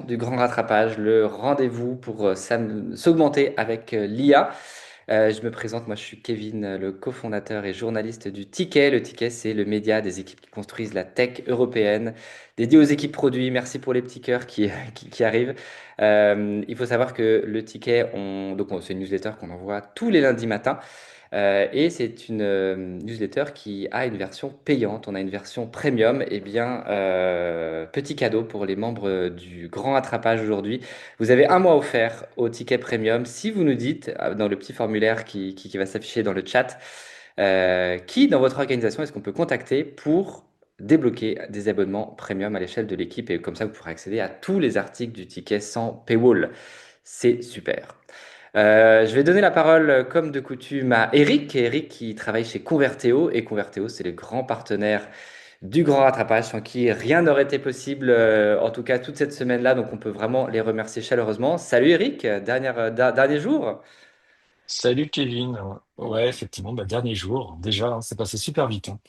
Du grand rattrapage, le rendez-vous pour s'augmenter avec l'IA. Je me présente, moi je suis Kevin, le cofondateur et journaliste du Ticket. Le Ticket, c'est le média des équipes qui construisent la tech européenne, dédié aux équipes produits. Merci pour les petits cœurs qui, qui arrivent. Il faut savoir que le Ticket, c'est une newsletter qu'on envoie tous les lundis matins. Et c'est une newsletter qui a une version payante. On a une version premium. Eh bien, petit cadeau pour les membres du Grand Attrapage aujourd'hui. Vous avez un mois offert au ticket premium si vous nous dites dans le petit formulaire qui va s'afficher dans le chat qui dans votre organisation est-ce qu'on peut contacter pour débloquer des abonnements premium à l'échelle de l'équipe. Et comme ça, vous pourrez accéder à tous les articles du ticket sans paywall. C'est super. Je vais donner la parole, comme de coutume, à Eric. Eric qui travaille chez Convertéo. Et Convertéo, c'est le grand partenaire du grand rattrapage sans qui rien n'aurait été possible, en tout cas toute cette semaine-là. Donc on peut vraiment les remercier chaleureusement. Salut Eric, dernier jour. Salut Kevin. Ouais, effectivement, dernier jour. Déjà, hein, c'est passé super vite, hein.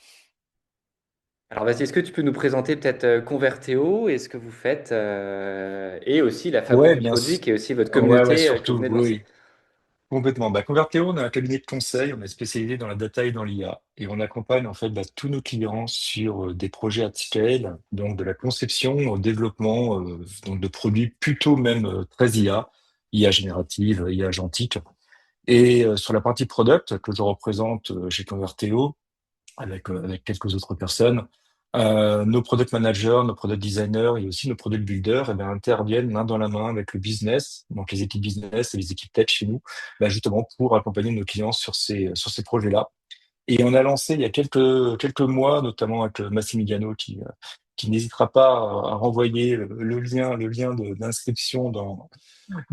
Alors vas-y, est-ce que tu peux nous présenter peut-être Convertéo et ce que vous faites et aussi la fabrique Ouais, du produit qui est aussi votre ouais, communauté que vous surtout, venez de lancer. oui, complètement. Convertéo, on a un cabinet de conseil, on est spécialisé dans la data et dans l'IA. Et on accompagne en fait tous nos clients sur des projets à scale, donc de la conception au développement donc de produits plutôt même très IA générative, IA agentique. Et sur la partie product que je représente chez Convertéo, avec quelques autres personnes. Nos product managers, nos product designers et aussi nos product builders interviennent main dans la main avec le business, donc les équipes business et les équipes tech chez nous, justement pour accompagner nos clients sur ces projets-là. Et on a lancé il y a quelques mois, notamment avec Massimiliano, qui n'hésitera pas à renvoyer d'inscription dans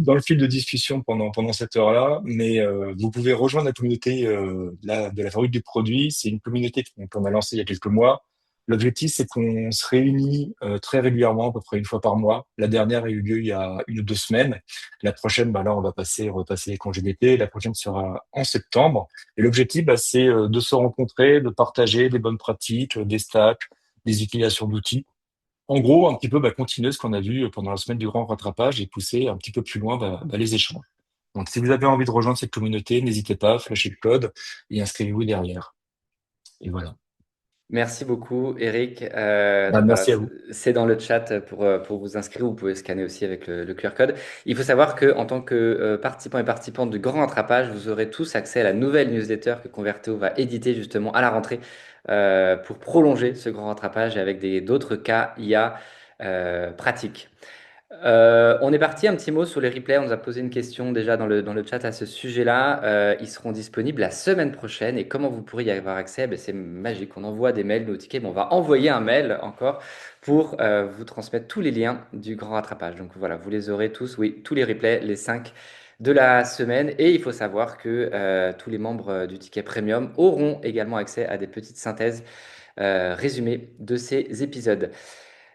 le fil de discussion pendant cette heure-là, mais vous pouvez rejoindre la communauté de la fabrique du produit. C'est une communauté qu'on a lancée il y a quelques mois. L'objectif, c'est qu'on se réunit très régulièrement, à peu près une fois par mois. La dernière a eu lieu il y a 1 ou 2 semaines. La prochaine, là, on va passer les congés d'été. La prochaine sera en septembre. Et l'objectif, c'est de se rencontrer, de partager des bonnes pratiques, des stacks, des utilisations d'outils. En gros, un petit peu continuer ce qu'on a vu pendant la semaine du grand rattrapage et pousser un petit peu plus loin les échanges. Donc, si vous avez envie de rejoindre cette communauté, n'hésitez pas, flashez le code et inscrivez-vous derrière. Et voilà. Merci beaucoup, Eric. Donc voilà, Merci à vous. c'est dans le chat pour vous inscrire. Vous pouvez scanner aussi avec le QR code. Il faut savoir que en tant que participant et participante du Grand Rattrapage, vous aurez tous accès à la nouvelle newsletter que Converteo va éditer justement à la rentrée pour prolonger ce Grand Rattrapage avec d'autres cas IA pratiques. On est parti, un petit mot sur les replays. On nous a posé une question déjà dans le chat à ce sujet-là. Ils seront disponibles la semaine prochaine. Et comment vous pourrez y avoir accès? Ben, c'est magique. On envoie des mails, nos tickets. Mais on va envoyer un mail encore pour vous transmettre tous les liens du grand rattrapage. Donc voilà, vous les aurez tous. Oui, tous les replays, les 5 de la semaine. Et il faut savoir que tous les membres du ticket premium auront également accès à des petites synthèses résumées de ces épisodes.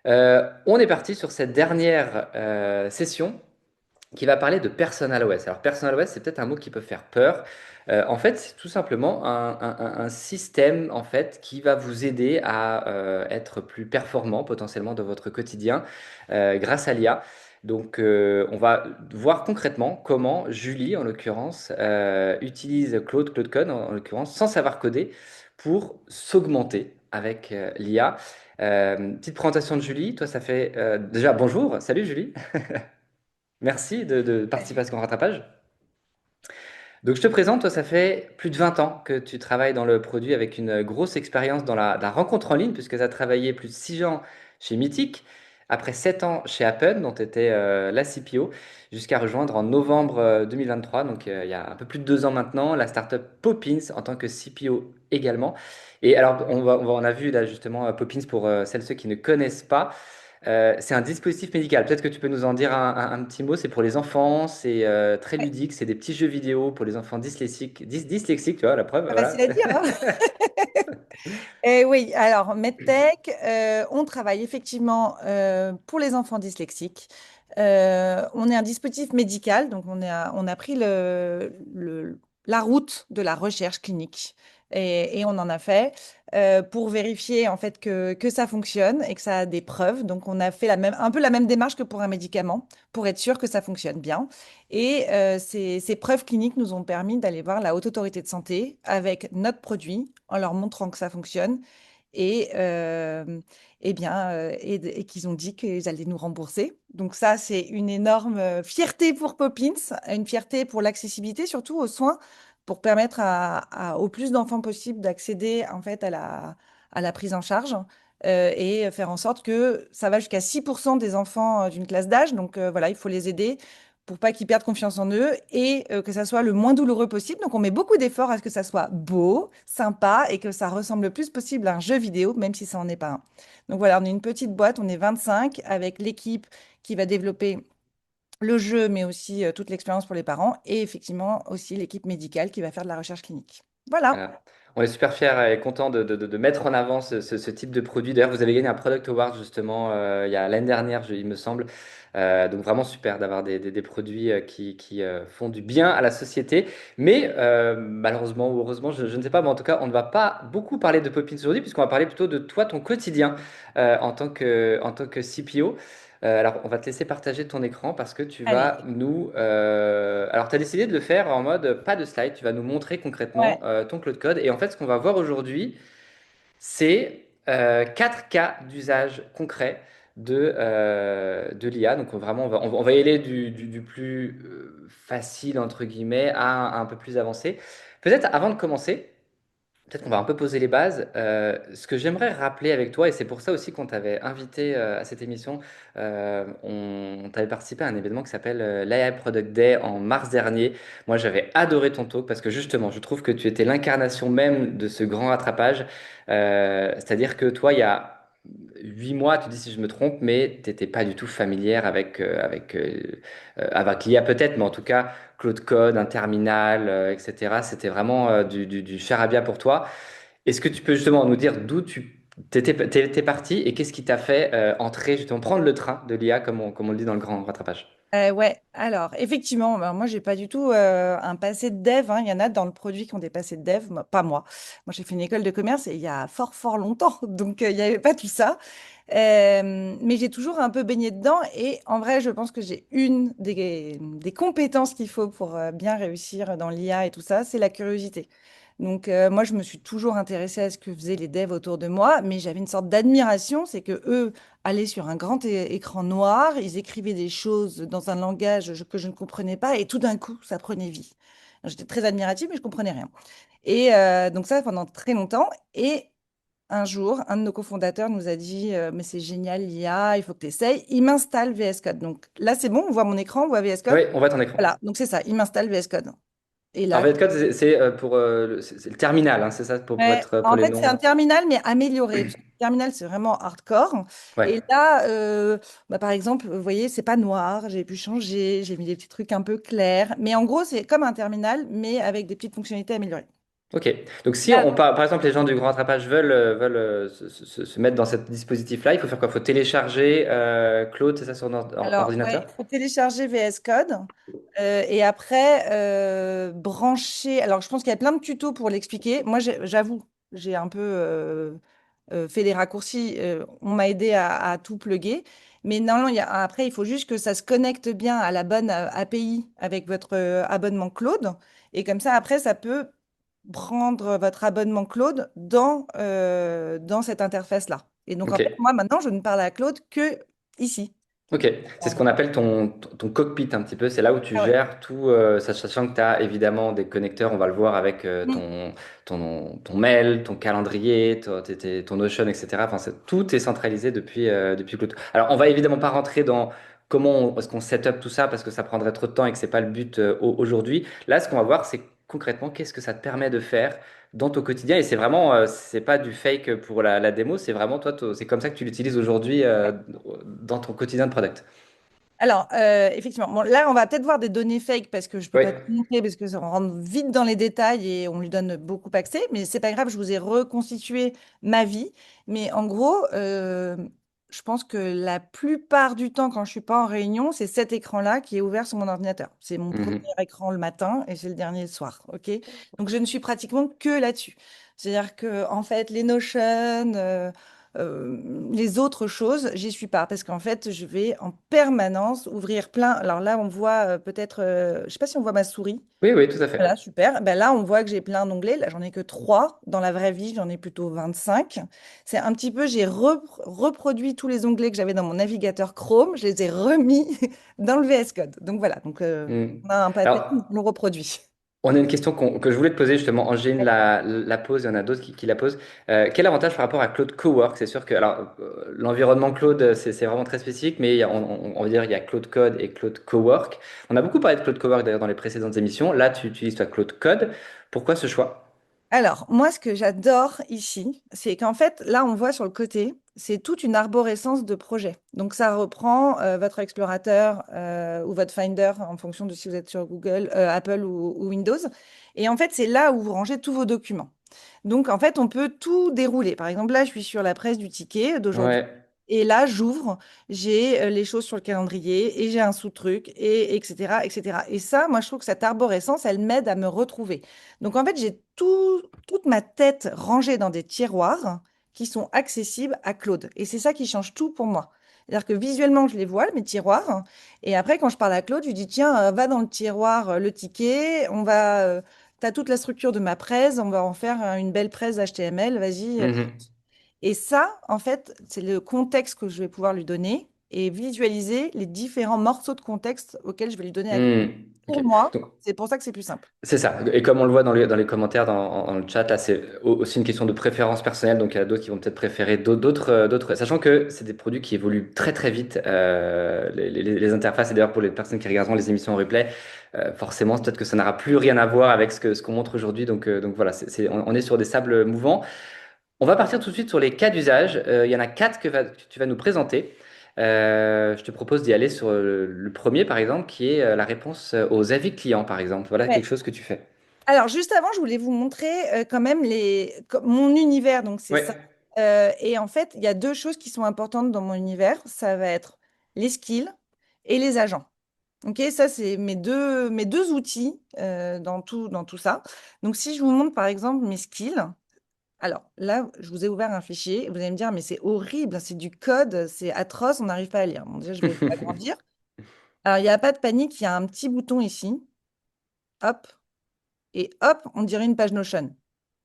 On est parti sur cette dernière session qui va parler de Personal OS. Alors Personal OS, c'est peut-être un mot qui peut faire peur. En fait, c'est tout simplement un système en fait qui va vous aider à être plus performant potentiellement dans votre quotidien grâce à l'IA. Donc, on va voir concrètement comment Julie, en l'occurrence, utilise Claude Code, en l'occurrence, sans savoir coder, pour s'augmenter avec l'IA. Petite présentation de Julie. Toi, ça fait déjà bonjour. Salut Julie. Merci de participer à ce grand rattrapage. Donc, je te présente, toi, ça fait plus de 20 ans que tu travailles dans le produit avec une grosse expérience dans la rencontre en ligne, puisque tu as travaillé plus de 6 ans chez Mythic, après 7 ans chez Appen, dont tu étais la CPO, jusqu'à rejoindre en novembre 2023, donc il y a un peu plus de 2 ans maintenant, la startup Poppins en tant que CPO également. Et alors, on a vu là justement Poppins pour celles ceux qui ne connaissent pas. C'est un dispositif médical. Peut-être que tu peux nous en dire un petit mot. C'est pour les enfants, c'est très ludique, c'est des petits jeux vidéo pour les enfants dyslexiques. Dyslexiques, tu vois, la preuve, Pas facile voilà. à dire, hein. Oui, alors MedTech, on travaille effectivement pour les enfants dyslexiques. On est un dispositif médical, donc on a pris la route de la recherche clinique et on en a fait pour vérifier en fait que ça fonctionne et que ça a des preuves. Donc, on a fait un peu la même démarche que pour un médicament pour être sûr que ça fonctionne bien. Et ces preuves cliniques nous ont permis d'aller voir la Haute Autorité de Santé avec notre produit en leur montrant que ça fonctionne et, et qu'ils ont dit qu'ils allaient nous rembourser. Donc ça, c'est une énorme fierté pour Poppins, une fierté pour l'accessibilité, surtout aux soins, pour permettre au plus d'enfants possible d'accéder en fait à la prise en charge. Et faire en sorte que ça va jusqu'à 6% des enfants d'une classe d'âge. Donc voilà, il faut les aider pour pas qu'ils perdent confiance en eux et que ça soit le moins douloureux possible. Donc, on met beaucoup d'efforts à ce que ça soit beau, sympa et que ça ressemble le plus possible à un jeu vidéo, même si ça n'en est pas un. Donc, voilà, on est une petite boîte, on est 25 avec l'équipe qui va développer le jeu, mais aussi toute l'expérience pour les parents et effectivement aussi l'équipe médicale qui va faire de la recherche clinique. Voilà. Voilà. On est super fiers et contents de mettre en avant ce type de produit. D'ailleurs, vous avez gagné un Product Award justement il y a l'année dernière, il me semble. Donc vraiment super d'avoir des produits qui font du bien à la société. Mais malheureusement ou heureusement, je ne sais pas, mais en tout cas, on ne va pas beaucoup parler de Poppins aujourd'hui puisqu'on va parler plutôt de toi, ton quotidien en tant que CPO. Alors, on va te laisser partager ton écran parce que tu vas Allez. nous... Alors, tu as décidé de le faire en mode pas de slide. Tu vas nous montrer concrètement Ouais. ton Cloud Code. Et en fait, ce qu'on va voir aujourd'hui, c'est 4 cas d'usage concret de l'IA. Donc, vraiment, on va y aller du plus facile, entre guillemets, à un peu plus avancé. Peut-être avant de commencer, peut-être qu'on va un peu poser les bases. Ce que j'aimerais rappeler avec toi, et c'est pour ça aussi qu'on t'avait invité à cette émission, on t'avait participé à un événement qui s'appelle l'AI Product Day en mars dernier. Moi, j'avais adoré ton talk parce que justement, je trouve que tu étais l'incarnation même de ce grand rattrapage. C'est-à-dire que toi, il y a 8 mois, tu dis si je me trompe, mais tu n'étais pas du tout familière avec l'IA peut-être, mais en tout cas, Claude Code, un terminal, etc. C'était vraiment du charabia pour toi. Est-ce que tu peux justement nous dire d'où tu t'es parti et qu'est-ce qui t'a fait entrer, justement, prendre le train de l'IA, comme on le dit dans le grand rattrapage? Ouais, alors effectivement, ben, moi j'ai pas du tout un passé de dev, hein. Il y en a dans le produit qui ont des passés de dev, pas moi. Moi j'ai fait une école de commerce et il y a fort fort longtemps, donc il n'y avait pas tout ça. Mais j'ai toujours un peu baigné dedans et en vrai je pense que j'ai une des compétences qu'il faut pour bien réussir dans l'IA et tout ça, c'est la curiosité. Donc moi je me suis toujours intéressée à ce que faisaient les devs autour de moi, mais j'avais une sorte d'admiration, c'est que eux allaient sur un grand écran noir, ils écrivaient des choses dans un langage que je ne comprenais pas, et tout d'un coup, ça prenait vie. J'étais très admirative, mais je comprenais rien. Et donc ça pendant très longtemps. Et un jour, un de nos cofondateurs nous a dit, mais c'est génial l'IA, il faut que tu essayes. Il m'installe VS Code. Donc là, c'est bon, on voit mon écran, on voit VS Code. Oui, on voit ton écran. Voilà, donc c'est ça, il m'installe VS Code. Et Alors, là, VS Code, c'est pour c'est le terminal, hein, c'est ça pour ouais, être pour en les fait, c'est un noms. terminal, mais amélioré. Parce que le terminal, c'est vraiment hardcore. Ouais. Et là, bah, par exemple, vous voyez, c'est pas noir. J'ai pu changer. J'ai mis des petits trucs un peu clairs. Mais en gros, c'est comme un terminal, mais avec des petites fonctionnalités améliorées. Ok. Donc, si Là, on par exemple, les gens du grand rattrapage veulent se mettre dans ce dispositif-là, il faut faire quoi? Il faut télécharger Claude, c'est ça, sur alors, ouais, ordinateur? il faut télécharger VS Code. Et après, brancher. Alors, je pense qu'il y a plein de tutos pour l'expliquer. Moi, j'avoue, j'ai un peu fait des raccourcis. On m'a aidé à tout plugger. Mais normalement, après, il faut juste que ça se connecte bien à la bonne API avec votre abonnement Claude. Et comme ça, après, ça peut prendre votre abonnement Claude dans cette interface-là. Et donc, en Ok. fait, moi, maintenant, je ne parle à Claude que ici. Ok, c'est ce qu'on appelle ton cockpit un petit peu, c'est là où tu Ah ouais. gères tout, sachant que tu as évidemment des connecteurs, on va le voir avec Mm. ton mail, ton calendrier, ton Notion, etc. Enfin, tout est centralisé depuis Cloud. Alors, on va évidemment pas rentrer dans est-ce qu'on set up tout ça parce que ça prendrait trop de temps et que c'est pas le but aujourd'hui. Là, ce qu'on va voir, c'est concrètement qu'est-ce que ça te permet de faire dans ton quotidien et c'est vraiment, c'est pas du fake pour la démo, c'est vraiment toi, c'est comme ça que tu l'utilises aujourd'hui dans ton quotidien de product. Alors, effectivement, bon, là, on va peut-être voir des données fake parce que je ne peux Oui. pas tout montrer parce que ça rentre vite dans les détails et on lui donne beaucoup accès. Mais c'est pas grave, je vous ai reconstitué ma vie. Mais en gros, je pense que la plupart du temps, quand je suis pas en réunion, c'est cet écran-là qui est ouvert sur mon ordinateur. C'est mon premier Mhm. écran le matin et c'est le dernier le soir. OK? Donc, je ne suis pratiquement que là-dessus. C'est-à-dire que en fait, les Notion, les autres choses, j'y suis pas parce qu'en fait, je vais en permanence ouvrir plein. Alors là, on voit peut-être, je sais pas si on voit ma souris. Oui, oui, tout à fait. Voilà, super. Ben là, on voit que j'ai plein d'onglets. Là, j'en ai que 3. Dans la vraie vie, j'en ai plutôt 25. C'est un petit peu, j'ai reproduit tous les onglets que j'avais dans mon navigateur Chrome. Je les ai remis dans le VS Code. Donc voilà, donc Hmm. on a un pattern, Alors, on le reproduit. on a une question que je voulais te poser justement. Angéline la pose, il y en a d'autres qui la posent. Quel avantage par rapport à Claude Cowork? C'est sûr que alors l'environnement Claude, c'est vraiment très spécifique, mais on va dire il y a Claude Code et Claude Cowork. On a beaucoup parlé de Claude Cowork d'ailleurs dans les précédentes émissions. Là, tu utilises toi Claude Code. Pourquoi ce choix? Alors, moi, ce que j'adore ici, c'est qu'en fait, là, on voit sur le côté, c'est toute une arborescence de projets. Donc, ça reprend votre explorateur ou votre Finder en fonction de si vous êtes sur Google, Apple ou Windows. Et en fait, c'est là où vous rangez tous vos documents. Donc, en fait, on peut tout dérouler. Par exemple, là, je suis sur la presse du ticket d'aujourd'hui. Ouais. Et là, j'ouvre, j'ai les choses sur le calendrier et j'ai un sous-truc, et etc., etc. Et ça, moi, je trouve que cette arborescence, elle m'aide à me retrouver. Donc, en fait, j'ai toute ma tête rangée dans des tiroirs qui sont accessibles à Claude. Et c'est ça qui change tout pour moi. C'est-à-dire que visuellement, je les vois, mes tiroirs. Et après, quand je parle à Claude, je lui dis, tiens, va dans le tiroir, le ticket, tu as toute la structure de ma presse, on va en faire une belle presse HTML, vas-y. Mhm. Et ça, en fait, c'est le contexte que je vais pouvoir lui donner et visualiser les différents morceaux de contexte auxquels je vais lui donner accès. Ok. Pour moi, Donc, c'est pour ça que c'est plus simple. c'est ça. Et comme on le voit dans les commentaires, dans le chat, là, c'est aussi une question de préférence personnelle. Donc, il y a d'autres qui vont peut-être préférer d'autres. Sachant que c'est des produits qui évoluent très, très vite. Les interfaces, et d'ailleurs, pour les personnes qui regarderont les émissions en replay, forcément, peut-être que ça n'aura plus rien à voir avec ce qu'on montre aujourd'hui. Donc voilà, on est sur des sables mouvants. On va partir tout de suite sur les cas d'usage. Il y en a quatre que tu vas nous présenter. Je te propose d'y aller sur le premier, par exemple, qui est la réponse aux avis clients, par exemple. Voilà Ouais. quelque chose que tu fais. Alors, juste avant, je voulais vous montrer quand même mon univers. Donc, c'est ça. Ouais, Et en fait, il y a deux choses qui sont importantes dans mon univers. Ça va être les skills et les agents. OK, ça, c'est mes deux outils dans tout ça. Donc, si je vous montre, par exemple, mes skills, alors là, je vous ai ouvert un fichier. Vous allez me dire, mais c'est horrible, c'est du code, c'est atroce, on n'arrive pas à lire. Bon, déjà, je vais vous l'agrandir. Alors, il n'y a pas de panique, il y a un petit bouton ici. Hop, et hop, on dirait une page Notion.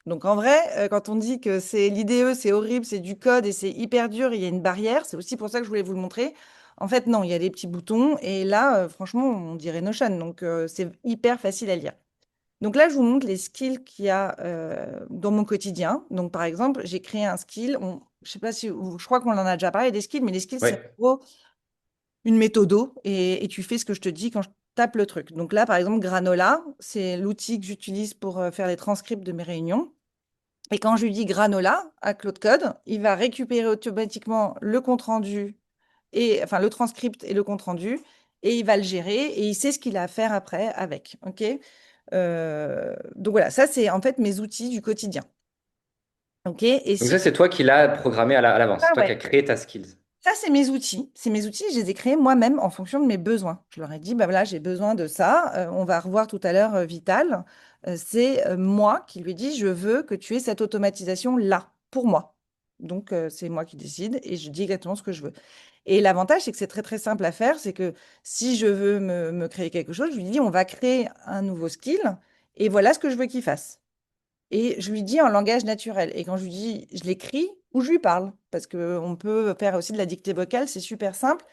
Donc en vrai, quand on dit que c'est l'IDE, c'est horrible, c'est du code et c'est hyper dur, il y a une barrière, c'est aussi pour ça que je voulais vous le montrer. En fait, non, il y a des petits boutons et là, franchement, on dirait Notion. Donc c'est hyper facile à lire. Donc là, je vous montre les skills qu'il y a dans mon quotidien. Donc par exemple, j'ai créé un skill. Je sais pas si, je crois qu'on en a déjà parlé des skills, mais les skills, c'est en ouais. gros une méthodo et tu fais ce que je te dis quand je tape le truc. Donc là, par exemple, Granola, c'est l'outil que j'utilise pour faire les transcripts de mes réunions. Et quand je lui dis Granola à Claude Code, il va récupérer automatiquement le compte rendu et enfin le transcript et le compte rendu et il va le gérer et il sait ce qu'il a à faire après avec. Ok. Donc voilà, ça c'est en fait mes outils du quotidien. Ok. Et Donc si ça, c'est toi qui l'as programmé à l'avance. C'est ah toi qui ouais. as créé ta skills. Ça, c'est mes outils. C'est mes outils, je les ai créés moi-même en fonction de mes besoins. Je leur ai dit, bah voilà, j'ai besoin de ça. On va revoir tout à l'heure Vital. C'est moi qui lui ai dit, je veux que tu aies cette automatisation-là, pour moi. Donc, c'est moi qui décide et je dis exactement ce que je veux. Et l'avantage, c'est que c'est très, très simple à faire. C'est que si je veux me créer quelque chose, je lui dis, on va créer un nouveau skill et voilà ce que je veux qu'il fasse. Et je lui dis en langage naturel. Et quand je lui dis, je l'écris ou je lui parle, parce qu'on peut faire aussi de la dictée vocale, c'est super simple.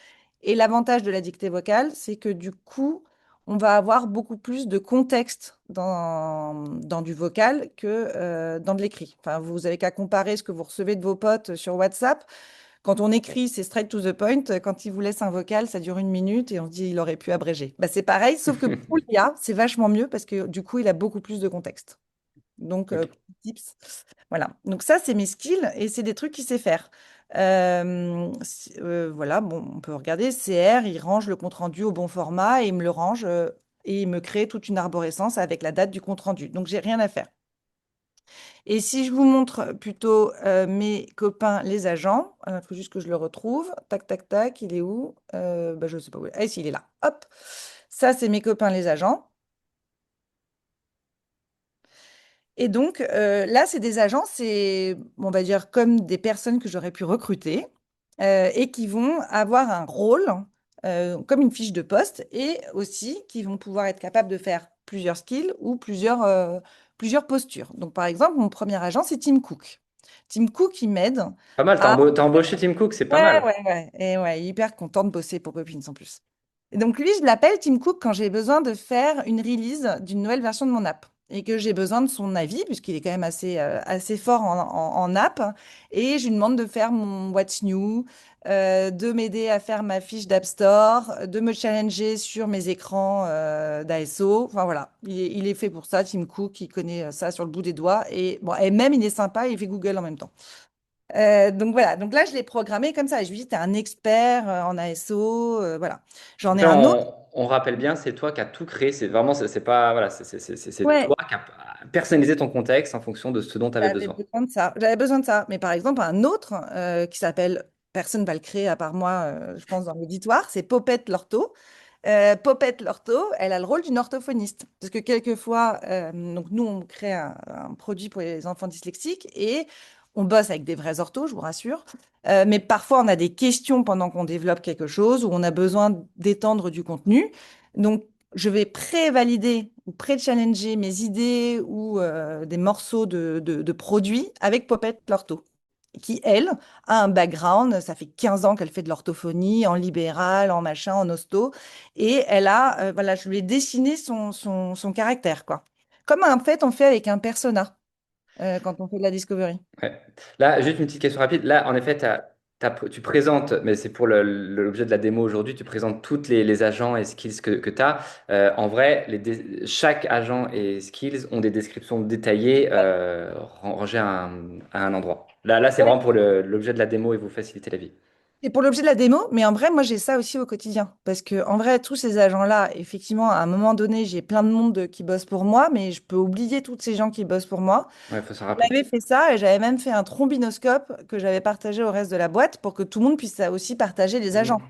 Et l'avantage de la dictée vocale, c'est que du coup, on va avoir beaucoup plus de contexte dans du vocal que dans de l'écrit. Enfin, vous avez qu'à comparer ce que vous recevez de vos potes sur WhatsApp. Quand on écrit, c'est straight to the point. Quand ils vous laissent un vocal, ça dure 1 minute et on se dit, il aurait pu abréger. Bah, c'est pareil, sauf que pour l'IA, c'est vachement mieux parce que du coup, il a beaucoup plus de contexte. Donc, Ok. tips. Voilà. Donc, ça, c'est mes skills et c'est des trucs qu'il sait faire. Voilà, bon, on peut regarder. CR, il range le compte-rendu au bon format et il me le range et il me crée toute une arborescence avec la date du compte-rendu. Donc, j'ai rien à faire. Et si je vous montre plutôt mes copains, les agents, il faut juste que je le retrouve. Tac, tac, tac, il est où? Bah, je ne sais pas où. Ah, si, il est là. Hop. Ça, c'est mes copains, les agents. Et donc là, c'est des agents, c'est, on va dire, comme des personnes que j'aurais pu recruter et qui vont avoir un rôle comme une fiche de poste et aussi qui vont pouvoir être capables de faire plusieurs skills ou plusieurs postures. Donc, par exemple, mon premier agent, c'est Tim Cook. Tim Cook, il m'aide Pas mal, à... t'as embauché Tim Cook, c'est pas Ouais, mal. ouais, ouais. Et ouais, hyper content de bosser pour Poppins en plus. Et donc lui, je l'appelle Tim Cook quand j'ai besoin de faire une release d'une nouvelle version de mon app et que j'ai besoin de son avis, puisqu'il est quand même assez fort en app. Et je lui demande de faire mon What's New, de m'aider à faire ma fiche d'App Store, de me challenger sur mes écrans d'ASO. Enfin voilà, il est fait pour ça, Tim Cook, il connaît ça sur le bout des doigts. Et, bon, et même, il est sympa, il fait Google en même temps. Donc voilà, donc là je l'ai programmé comme ça. Je lui dis, tu es un expert en ASO, voilà. J'en Donc ai là, un autre. on rappelle bien, c'est toi qui as tout créé. C'est vraiment, c'est pas, voilà, c'est Ouais, toi qui as personnalisé ton contexte en fonction de ce dont tu avais j'avais besoin. besoin de ça. J'avais besoin de ça. Mais par exemple, un autre qui s'appelle, personne ne va le créer à part moi, je pense, dans l'auditoire, c'est Popette l'ortho. Popette l'ortho, elle a le rôle d'une orthophoniste. Parce que quelquefois, donc nous, on crée un produit pour les enfants dyslexiques et on bosse avec des vrais orthos, je vous rassure. Mais parfois, on a des questions pendant qu'on développe quelque chose ou on a besoin d'étendre du contenu. Donc, je vais pré-valider ou pré-challenger mes idées ou des morceaux de produits avec Popette l'ortho qui, elle, a un background. Ça fait 15 ans qu'elle fait de l'orthophonie en libéral, en machin, en hosto. Et elle a, voilà, je lui ai dessiné son caractère, quoi. Comme en fait, on fait avec un persona quand on fait de la discovery. Ouais. Là, juste une petite question rapide. Là, en effet, tu présentes, mais c'est pour l'objet de la démo aujourd'hui, tu présentes toutes les agents et skills que tu as. En vrai, chaque agent et skills ont des descriptions détaillées rangées à un endroit. Là, c'est vraiment pour l'objet de la démo et vous faciliter la vie. C'est pour l'objet de la démo, mais en vrai, moi, j'ai ça aussi au quotidien. Parce que, en vrai, tous ces agents-là, effectivement, à un moment donné, j'ai plein de monde qui bosse pour moi, mais je peux oublier tous ces gens qui bossent pour moi. Ouais, il faut s'en rappeler. J'avais fait ça et j'avais même fait un trombinoscope que j'avais partagé au reste de la boîte pour que tout le monde puisse aussi partager les agents. Mhm.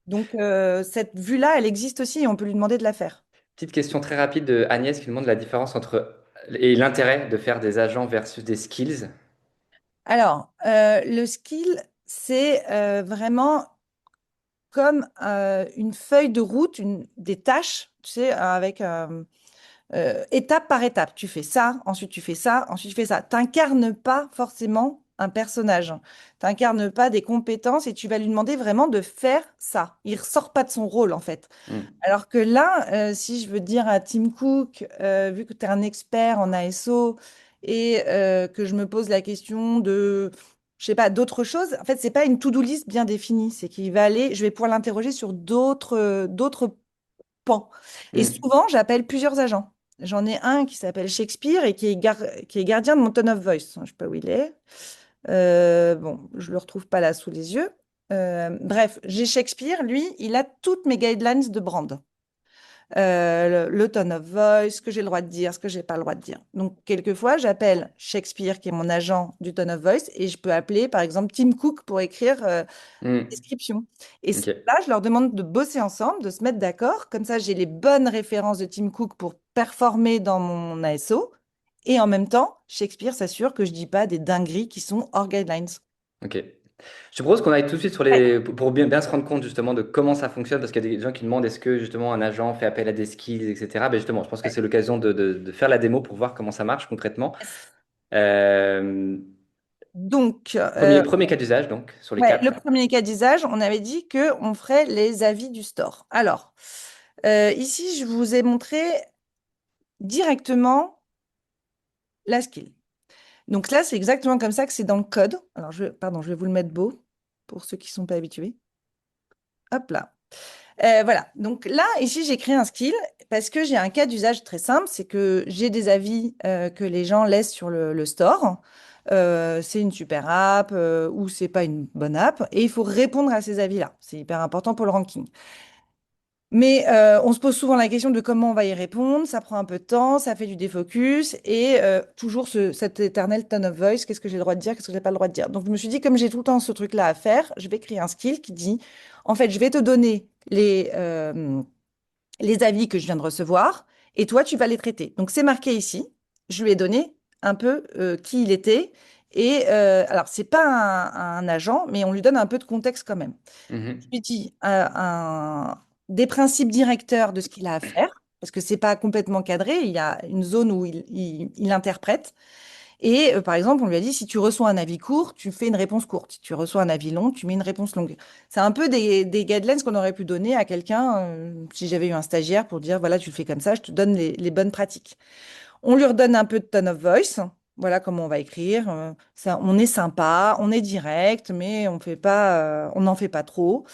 Donc, cette vue-là, elle existe aussi et on peut lui demander de la faire. Petite question très rapide de Agnès qui demande la différence entre et l'intérêt de faire des agents versus des skills. Alors, le skill, c'est vraiment comme une feuille de route, des tâches, tu sais, avec étape par étape. Tu fais ça, ensuite tu fais ça, ensuite tu fais ça. T'incarnes pas forcément un personnage. T'incarnes pas des compétences et tu vas lui demander vraiment de faire ça. Il ressort pas de son rôle, en fait. Hmm. Alors que là, si je veux dire à Tim Cook, vu que tu es un expert en ASO et que je me pose la question de, je sais pas, d'autres choses, en fait, c'est pas une to-do list bien définie. C'est qu'il va aller, je vais pouvoir l'interroger sur d'autres pans. Et Hmm. souvent, j'appelle plusieurs agents. J'en ai un qui s'appelle Shakespeare et qui est gardien de mon tone of voice. Je sais pas où il est. Bon, je le retrouve pas là sous les yeux. Bref, j'ai Shakespeare, lui, il a toutes mes guidelines de brand. Le tone of voice, ce que j'ai le droit de dire, ce que j'ai pas le droit de dire. Donc, quelquefois, j'appelle Shakespeare, qui est mon agent du tone of voice, et je peux appeler, par exemple, Tim Cook pour écrire Hmm. description. Et Ok. là, je leur demande de bosser ensemble, de se mettre d'accord. Comme ça, j'ai les bonnes références de Tim Cook pour performer dans mon ASO. Et en même temps, Shakespeare s'assure que je dis pas des dingueries qui sont hors guidelines. Ok. Je te propose qu'on aille tout de suite sur Ouais. pour bien se rendre compte justement de comment ça fonctionne, parce qu'il y a des gens qui demandent est-ce que justement un agent fait appel à des skills, etc. Ben justement, je pense que Ouais. c'est l'occasion de faire la démo pour voir comment ça marche concrètement. Yes. Euh, Donc, premier cas d'usage, donc, sur les ouais, le quatre. premier cas d'usage, on avait dit que on ferait les avis du store. Alors, ici, je vous ai montré directement la skill. Donc là, c'est exactement comme ça que c'est dans le code. Alors, pardon, je vais vous le mettre beau pour ceux qui ne sont pas habitués. Hop là. Voilà. Donc là, ici, j'ai créé un skill parce que j'ai un cas d'usage très simple. C'est que j'ai des avis que les gens laissent sur le store. C'est une super app ou c'est pas une bonne app. Et il faut répondre à ces avis-là. C'est hyper important pour le ranking. Mais on se pose souvent la question de comment on va y répondre. Ça prend un peu de temps, ça fait du défocus et toujours cet éternel tone of voice. Qu'est-ce que j'ai le droit de dire, qu'est-ce que j'ai pas le droit de dire. Donc je me suis dit, comme j'ai tout le temps ce truc-là à faire, je vais créer un skill qui dit, en fait, je vais te donner les avis que je viens de recevoir et toi, tu vas les traiter. Donc c'est marqué ici. Je lui ai donné un peu qui il était. Et alors, c'est pas un agent, mais on lui donne un peu de contexte quand même. Je Mhm. lui dis des principes directeurs de ce qu'il a à faire, parce que c'est pas complètement cadré. Il y a une zone où il interprète. Et par exemple, on lui a dit, si tu reçois un avis court, tu fais une réponse courte. Si tu reçois un avis long, tu mets une réponse longue. C'est un peu des guidelines qu'on aurait pu donner à quelqu'un, si j'avais eu un stagiaire, pour dire, voilà, tu le fais comme ça, je te donne les bonnes pratiques. On lui redonne un peu de tone of voice. Voilà comment on va écrire. On est sympa, on est direct, mais on n'en fait pas trop.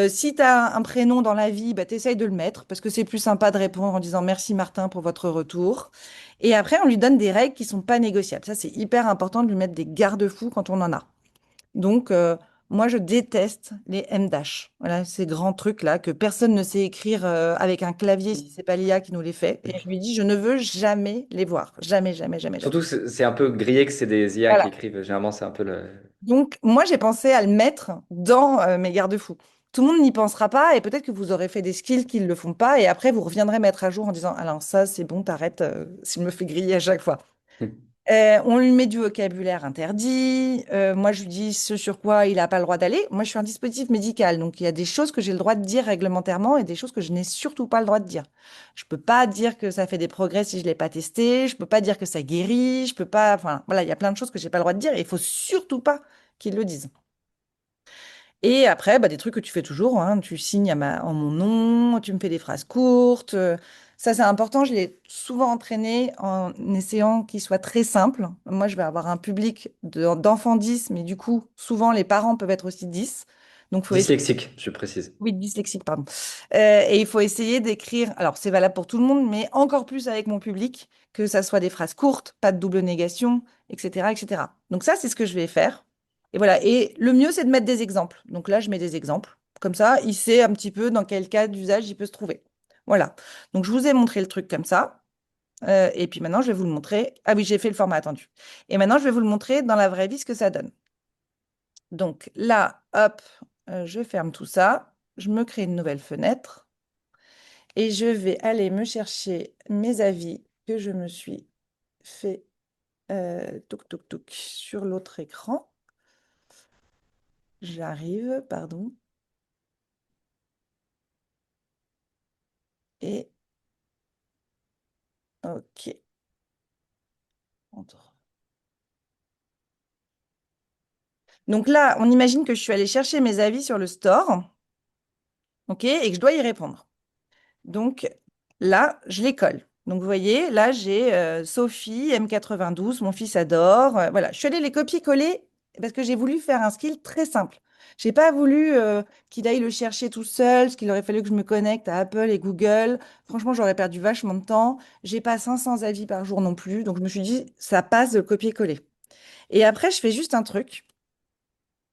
Si tu as un prénom dans la vie, bah, tu essayes de le mettre parce que c'est plus sympa de répondre en disant merci Martin pour votre retour. Et après, on lui donne des règles qui sont pas négociables. Ça, c'est hyper important de lui mettre des garde-fous quand on en a. Donc, moi, je déteste les M-dash. Voilà, ces grands trucs-là que personne ne sait écrire avec un clavier si c'est pas l'IA qui nous les fait. Et je lui dis, je ne veux jamais les voir. Jamais, jamais, jamais, jamais. Surtout, c'est un peu grillé que c'est des IA qui Voilà. écrivent. Généralement, c'est un peu le. Donc, moi, j'ai pensé à le mettre dans mes garde-fous. Tout le monde n'y pensera pas et peut-être que vous aurez fait des skills qui ne le font pas et après, vous reviendrez mettre à jour en disant, alors ça, c'est bon, t'arrêtes, s'il me fait griller à chaque fois. On lui met du vocabulaire interdit. Moi, je lui dis ce sur quoi il n'a pas le droit d'aller. Moi, je suis un dispositif médical, donc il y a des choses que j'ai le droit de dire réglementairement et des choses que je n'ai surtout pas le droit de dire. Je peux pas dire que ça fait des progrès si je l'ai pas testé. Je peux pas dire que ça guérit. Je peux pas. Enfin, voilà, il y a plein de choses que j'ai pas le droit de dire et il faut surtout pas qu'ils le disent. Et après, bah, des trucs que tu fais toujours, hein, tu signes en mon nom, tu me fais des phrases courtes. Ça, c'est important. Je l'ai souvent entraîné en essayant qu'il soit très simple. Moi, je vais avoir un public d'enfants 10, mais du coup, souvent, les parents peuvent être aussi 10. Donc, faut essayer. Dyslexique, je précise. Oui, dyslexique, pardon. Et il faut essayer d'écrire. Alors, c'est valable pour tout le monde, mais encore plus avec mon public, que ça soit des phrases courtes, pas de double négation, etc., etc. Donc ça, c'est ce que je vais faire. Et voilà. Et le mieux, c'est de mettre des exemples. Donc là, je mets des exemples. Comme ça, il sait un petit peu dans quel cas d'usage il peut se trouver. Voilà. Donc, je vous ai montré le truc comme ça. Et puis maintenant, je vais vous le montrer. Ah oui, j'ai fait le format attendu. Et maintenant, je vais vous le montrer dans la vraie vie ce que ça donne. Donc là, hop, je ferme tout ça. Je me crée une nouvelle fenêtre et je vais aller me chercher mes avis que je me suis fait touc touc touc sur l'autre écran. J'arrive, pardon. Et OK. Entre. Donc là, on imagine que je suis allée chercher mes avis sur le store, OK, et que je dois y répondre. Donc là, je les colle. Donc vous voyez, là j'ai Sophie, M92, mon fils adore. Voilà, je suis allée les copier-coller parce que j'ai voulu faire un skill très simple. J'ai pas voulu qu'il aille le chercher tout seul, ce qu'il aurait fallu que je me connecte à Apple et Google. Franchement, j'aurais perdu vachement de temps. J'ai pas 500 avis par jour non plus. Donc je me suis dit, ça passe de le copier-coller. Et après, je fais juste un truc.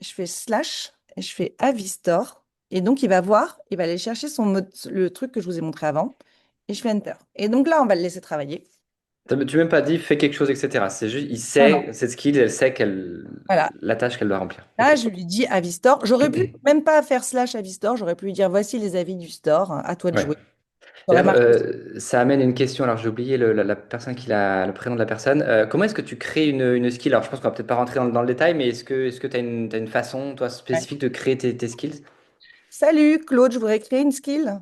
Je fais slash et je fais avis store. Et donc, il va voir, il va aller chercher le truc que je vous ai montré avant. Et je fais enter. Et donc là, on va le laisser travailler. Tu m'as même pas dit fais quelque chose, etc. C'est juste, il Non, non. sait, cette skill, elle sait Voilà. la tâche qu'elle doit remplir. Là, Ok. je lui dis avis store. J'aurais pu même pas faire slash avis store. J'aurais pu lui dire voici les avis du store. À toi de Ouais. jouer. Ça Et aurait là, marché aussi. ça amène une question. Alors, j'ai oublié la personne le prénom de la personne. Comment est-ce que tu crées une skill? Alors, je pense qu'on va peut-être pas rentrer dans le détail, mais est-ce que t'as une façon, toi, Ouais. spécifique de créer tes skills? Salut, Claude, je voudrais créer une skill.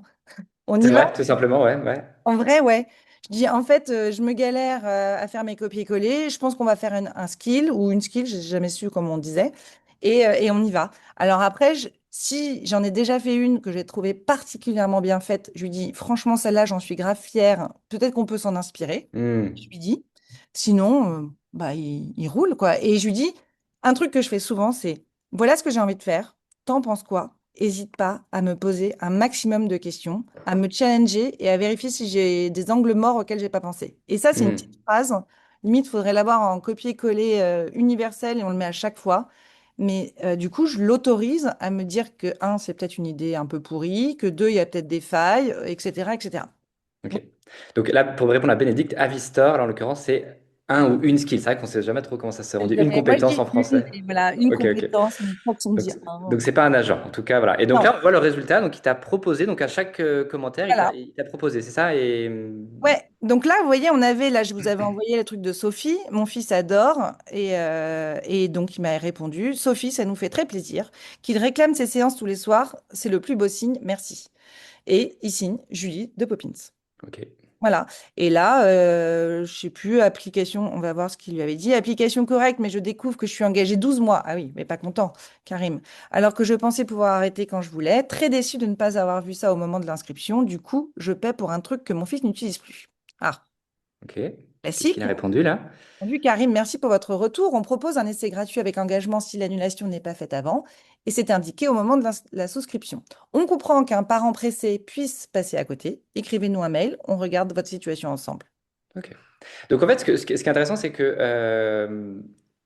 On C'est y va? vrai, tout simplement, ouais, ouais. En vrai, ouais. Je dis, en fait, je me galère à faire mes copier-coller. Je pense qu'on va faire un skill ou une skill, j'ai jamais su comment on disait. Et on y va. Alors après, si j'en ai déjà fait une que j'ai trouvée particulièrement bien faite, je lui dis, franchement, celle-là, j'en suis grave fière. Peut-être qu'on peut s'en inspirer. Je Hmm. lui dis. Sinon, bah, il roule, quoi. Et je lui dis, un truc que je fais souvent, c'est, voilà ce que j'ai envie de faire. T'en penses quoi? Hésite pas à me poser un maximum de questions, à me challenger et à vérifier si j'ai des angles morts auxquels j'ai pas pensé. Et ça, c'est une petite Hmm. phrase. Limite, il faudrait l'avoir en copier-coller universel et on le met à chaque fois. Mais du coup, je l'autorise à me dire que, un, c'est peut-être une idée un peu pourrie, que deux, il y a peut-être des failles, etc., etc. Ok. Donc là, pour répondre à Bénédicte, Avistor, là, en l'occurrence, c'est Un ou une skill. C'est vrai qu'on sait jamais trop comment ça se Je dit. Une dirais, moi, je compétence dis en une, français. mais voilà, une Ok, ok. compétence, une façon de Donc, dire un. donc c'est pas un agent, en tout cas, voilà. Et donc Non, là, on voit le résultat. Donc, il t'a proposé, donc à chaque commentaire, voilà. il t'a proposé, c'est ça? Et Ouais, donc là, vous voyez, là, je vous avais envoyé le truc de Sophie. Mon fils adore. Et donc, il m'a répondu, Sophie, ça nous fait très plaisir. Qu'il réclame ses séances tous les soirs, c'est le plus beau signe, merci. Et il signe Julie de Poppins. ok, Voilà. Et là, je sais plus, application, on va voir ce qu'il lui avait dit. Application correcte, mais je découvre que je suis engagée 12 mois. Ah oui, mais pas content, Karim. Alors que je pensais pouvoir arrêter quand je voulais. Très déçue de ne pas avoir vu ça au moment de l'inscription. Du coup, je paie pour un truc que mon fils n'utilise plus. Ah, ok. Qu'est-ce qu'il classique. a répondu là? Salut Karim, merci pour votre retour. On propose un essai gratuit avec engagement si l'annulation n'est pas faite avant. Et c'est indiqué au moment de la souscription. On comprend qu'un parent pressé puisse passer à côté. Écrivez-nous un mail, on regarde votre situation ensemble. Ok. Donc en fait, ce qui est intéressant, c'est que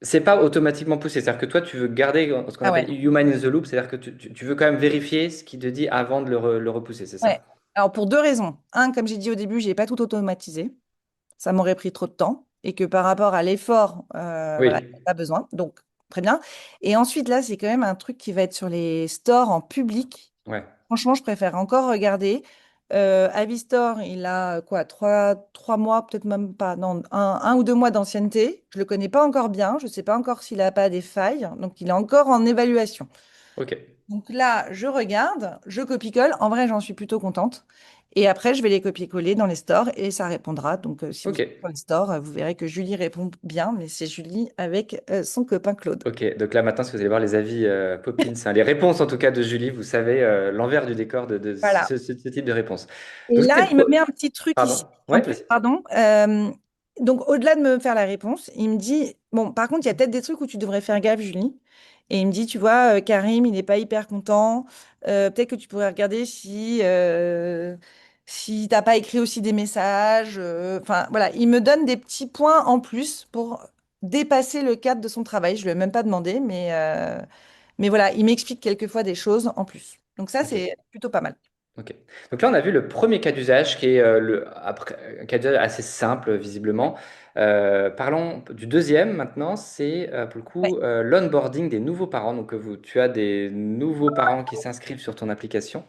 c'est pas automatiquement poussé. C'est-à-dire que toi, tu veux garder ce qu'on Ah appelle ouais. human in the loop, c'est-à-dire que tu veux quand même vérifier ce qu'il te dit avant de le repousser, c'est Ouais. ça? Alors pour deux raisons. Un, comme j'ai dit au début, j'ai pas tout automatisé. Ça m'aurait pris trop de temps et que par rapport à l'effort, voilà, il Oui. n'y a pas besoin. Donc très bien. Et ensuite là, c'est quand même un truc qui va être sur les stores en public. Ouais. Franchement, je préfère encore regarder. Avistor, il a quoi, trois mois, peut-être même pas, non, un ou deux mois d'ancienneté. Je le connais pas encore bien. Je sais pas encore s'il a pas des failles. Donc il est encore en évaluation. Ok. Donc là, je regarde, je copie-colle. En vrai, j'en suis plutôt contente. Et après, je vais les copier-coller dans les stores et ça répondra. Donc, si vous Ok. êtes sur les stores, vous verrez que Julie répond bien, mais c'est Julie avec son copain Claude. Ok, donc là maintenant, si vous allez voir les avis Poppins, hein, les réponses en tout cas de Julie, vous savez l'envers du décor de Voilà. ce type de réponse. Et Donc c'était là, le il me pro... met un petit truc ici, Pardon? en Ouais, plus, vas-y. pardon. Donc, au-delà de me faire la réponse, il me dit, bon, par contre, il y a peut-être des trucs où tu devrais faire gaffe, Julie. Et il me dit, tu vois, Karim, il n'est pas hyper content. Peut-être que tu pourrais regarder si t'as pas écrit aussi des messages. Enfin, voilà, il me donne des petits points en plus pour dépasser le cadre de son travail. Je lui ai même pas demandé, mais voilà, il m'explique quelquefois des choses en plus. Donc ça, Ok. c'est plutôt pas mal. Ok. Donc là, on a vu le premier cas d'usage qui est un cas d'usage assez simple, visiblement. Parlons du deuxième maintenant, c'est pour le Ouais. coup l'onboarding des nouveaux parents. Donc tu as des nouveaux parents qui s'inscrivent sur ton application.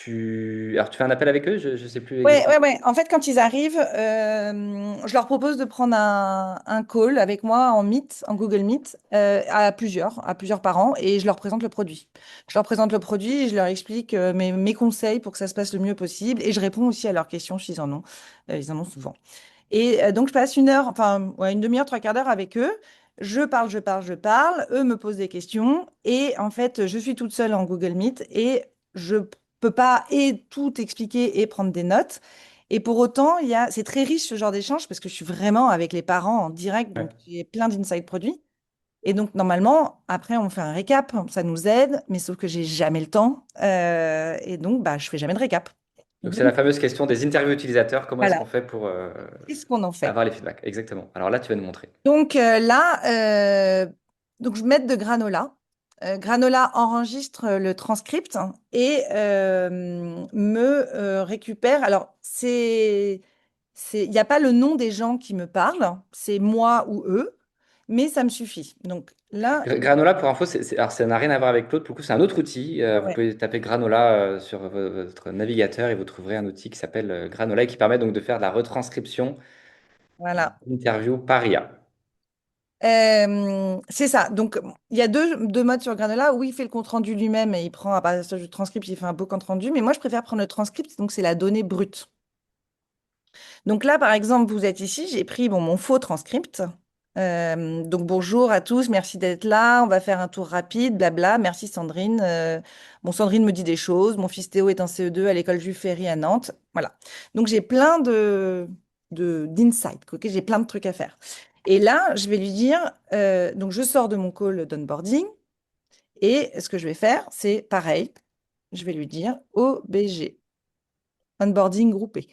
Alors, tu fais un appel avec eux, je ne sais plus Ouais, exactement. ouais, ouais. En fait, quand ils arrivent, je leur propose de prendre un call avec moi en Meet, en Google Meet, à plusieurs parents, et je leur présente le produit. Je leur présente le produit et je leur explique mes conseils pour que ça se passe le mieux possible, et je réponds aussi à leurs questions s'ils en ont. Ils en ont souvent. Et donc, je passe une heure, enfin, ouais, une demi-heure, trois quarts d'heure avec eux. Je parle, je parle, je parle. Eux me posent des questions. Et en fait, je suis toute seule en Google Meet et je peux pas et tout expliquer et prendre des notes. Et pour autant, c'est très riche ce genre d'échange parce que je suis vraiment avec les parents en direct. Donc, Ouais. j'ai plein d'insights produits. Et donc, normalement, après, on fait un récap. Ça nous aide, mais sauf que j'ai jamais le temps. Et donc, bah, je fais jamais de récap. Donc c'est la Donc, fameuse question des interviews utilisateurs. Comment est-ce voilà. qu'on fait pour Qu'est-ce qu'on en fait? avoir les feedbacks? Exactement. Alors là, tu vas nous montrer. Donc donc je mets de granola. Granola enregistre le transcript et me récupère. Alors, il n'y a pas le nom des gens qui me parlent, c'est moi ou eux, mais ça me suffit. Donc là, Granola, pour info, alors ça n'a rien à voir avec Claude. Pour le coup, c'est un autre outil. Vous ouais, pouvez taper Granola sur votre navigateur et vous trouverez un outil qui s'appelle Granola et qui permet donc de faire de la retranscription voilà. d'interviews par IA. C'est ça. Donc, il y a deux modes sur Granola où il fait le compte-rendu lui-même et il prend, à partir du transcript, il fait un beau compte-rendu. Mais moi, je préfère prendre le transcript, donc c'est la donnée brute. Donc là, par exemple, vous êtes ici, j'ai pris mon faux transcript. Donc bonjour à tous, merci d'être là. On va faire un tour rapide, blabla. Merci Sandrine. Bon, Sandrine me dit des choses. Mon fils Théo est en CE2 à l'école Jules Ferry à Nantes. Voilà. Donc j'ai plein d'insights. Ok, j'ai plein de trucs à faire. Et là, je vais lui dire. Donc je sors de mon call d'onboarding et ce que je vais faire, c'est pareil. Je vais lui dire OBG, onboarding groupé.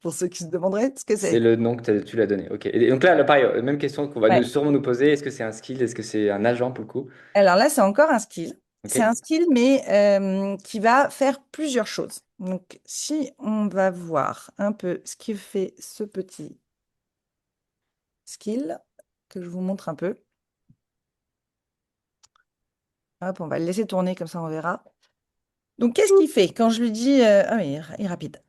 Pour ceux qui se demanderaient ce que C'est c'est. le nom que tu l'as donné. Ok. Et donc là, pareil, même question qu'on va Ouais. sûrement nous poser. Est-ce que c'est un skill? Est-ce que c'est un agent pour le coup? Alors là, c'est encore un skill. Ok. C'est un skill, mais qui va faire plusieurs choses. Donc, si on va voir un peu ce qu'il fait ce petit. skill que je vous montre un peu. Hop, on va le laisser tourner, comme ça on verra. Donc, qu'est-ce qu'il fait quand je lui dis... ah oui, il est rapide.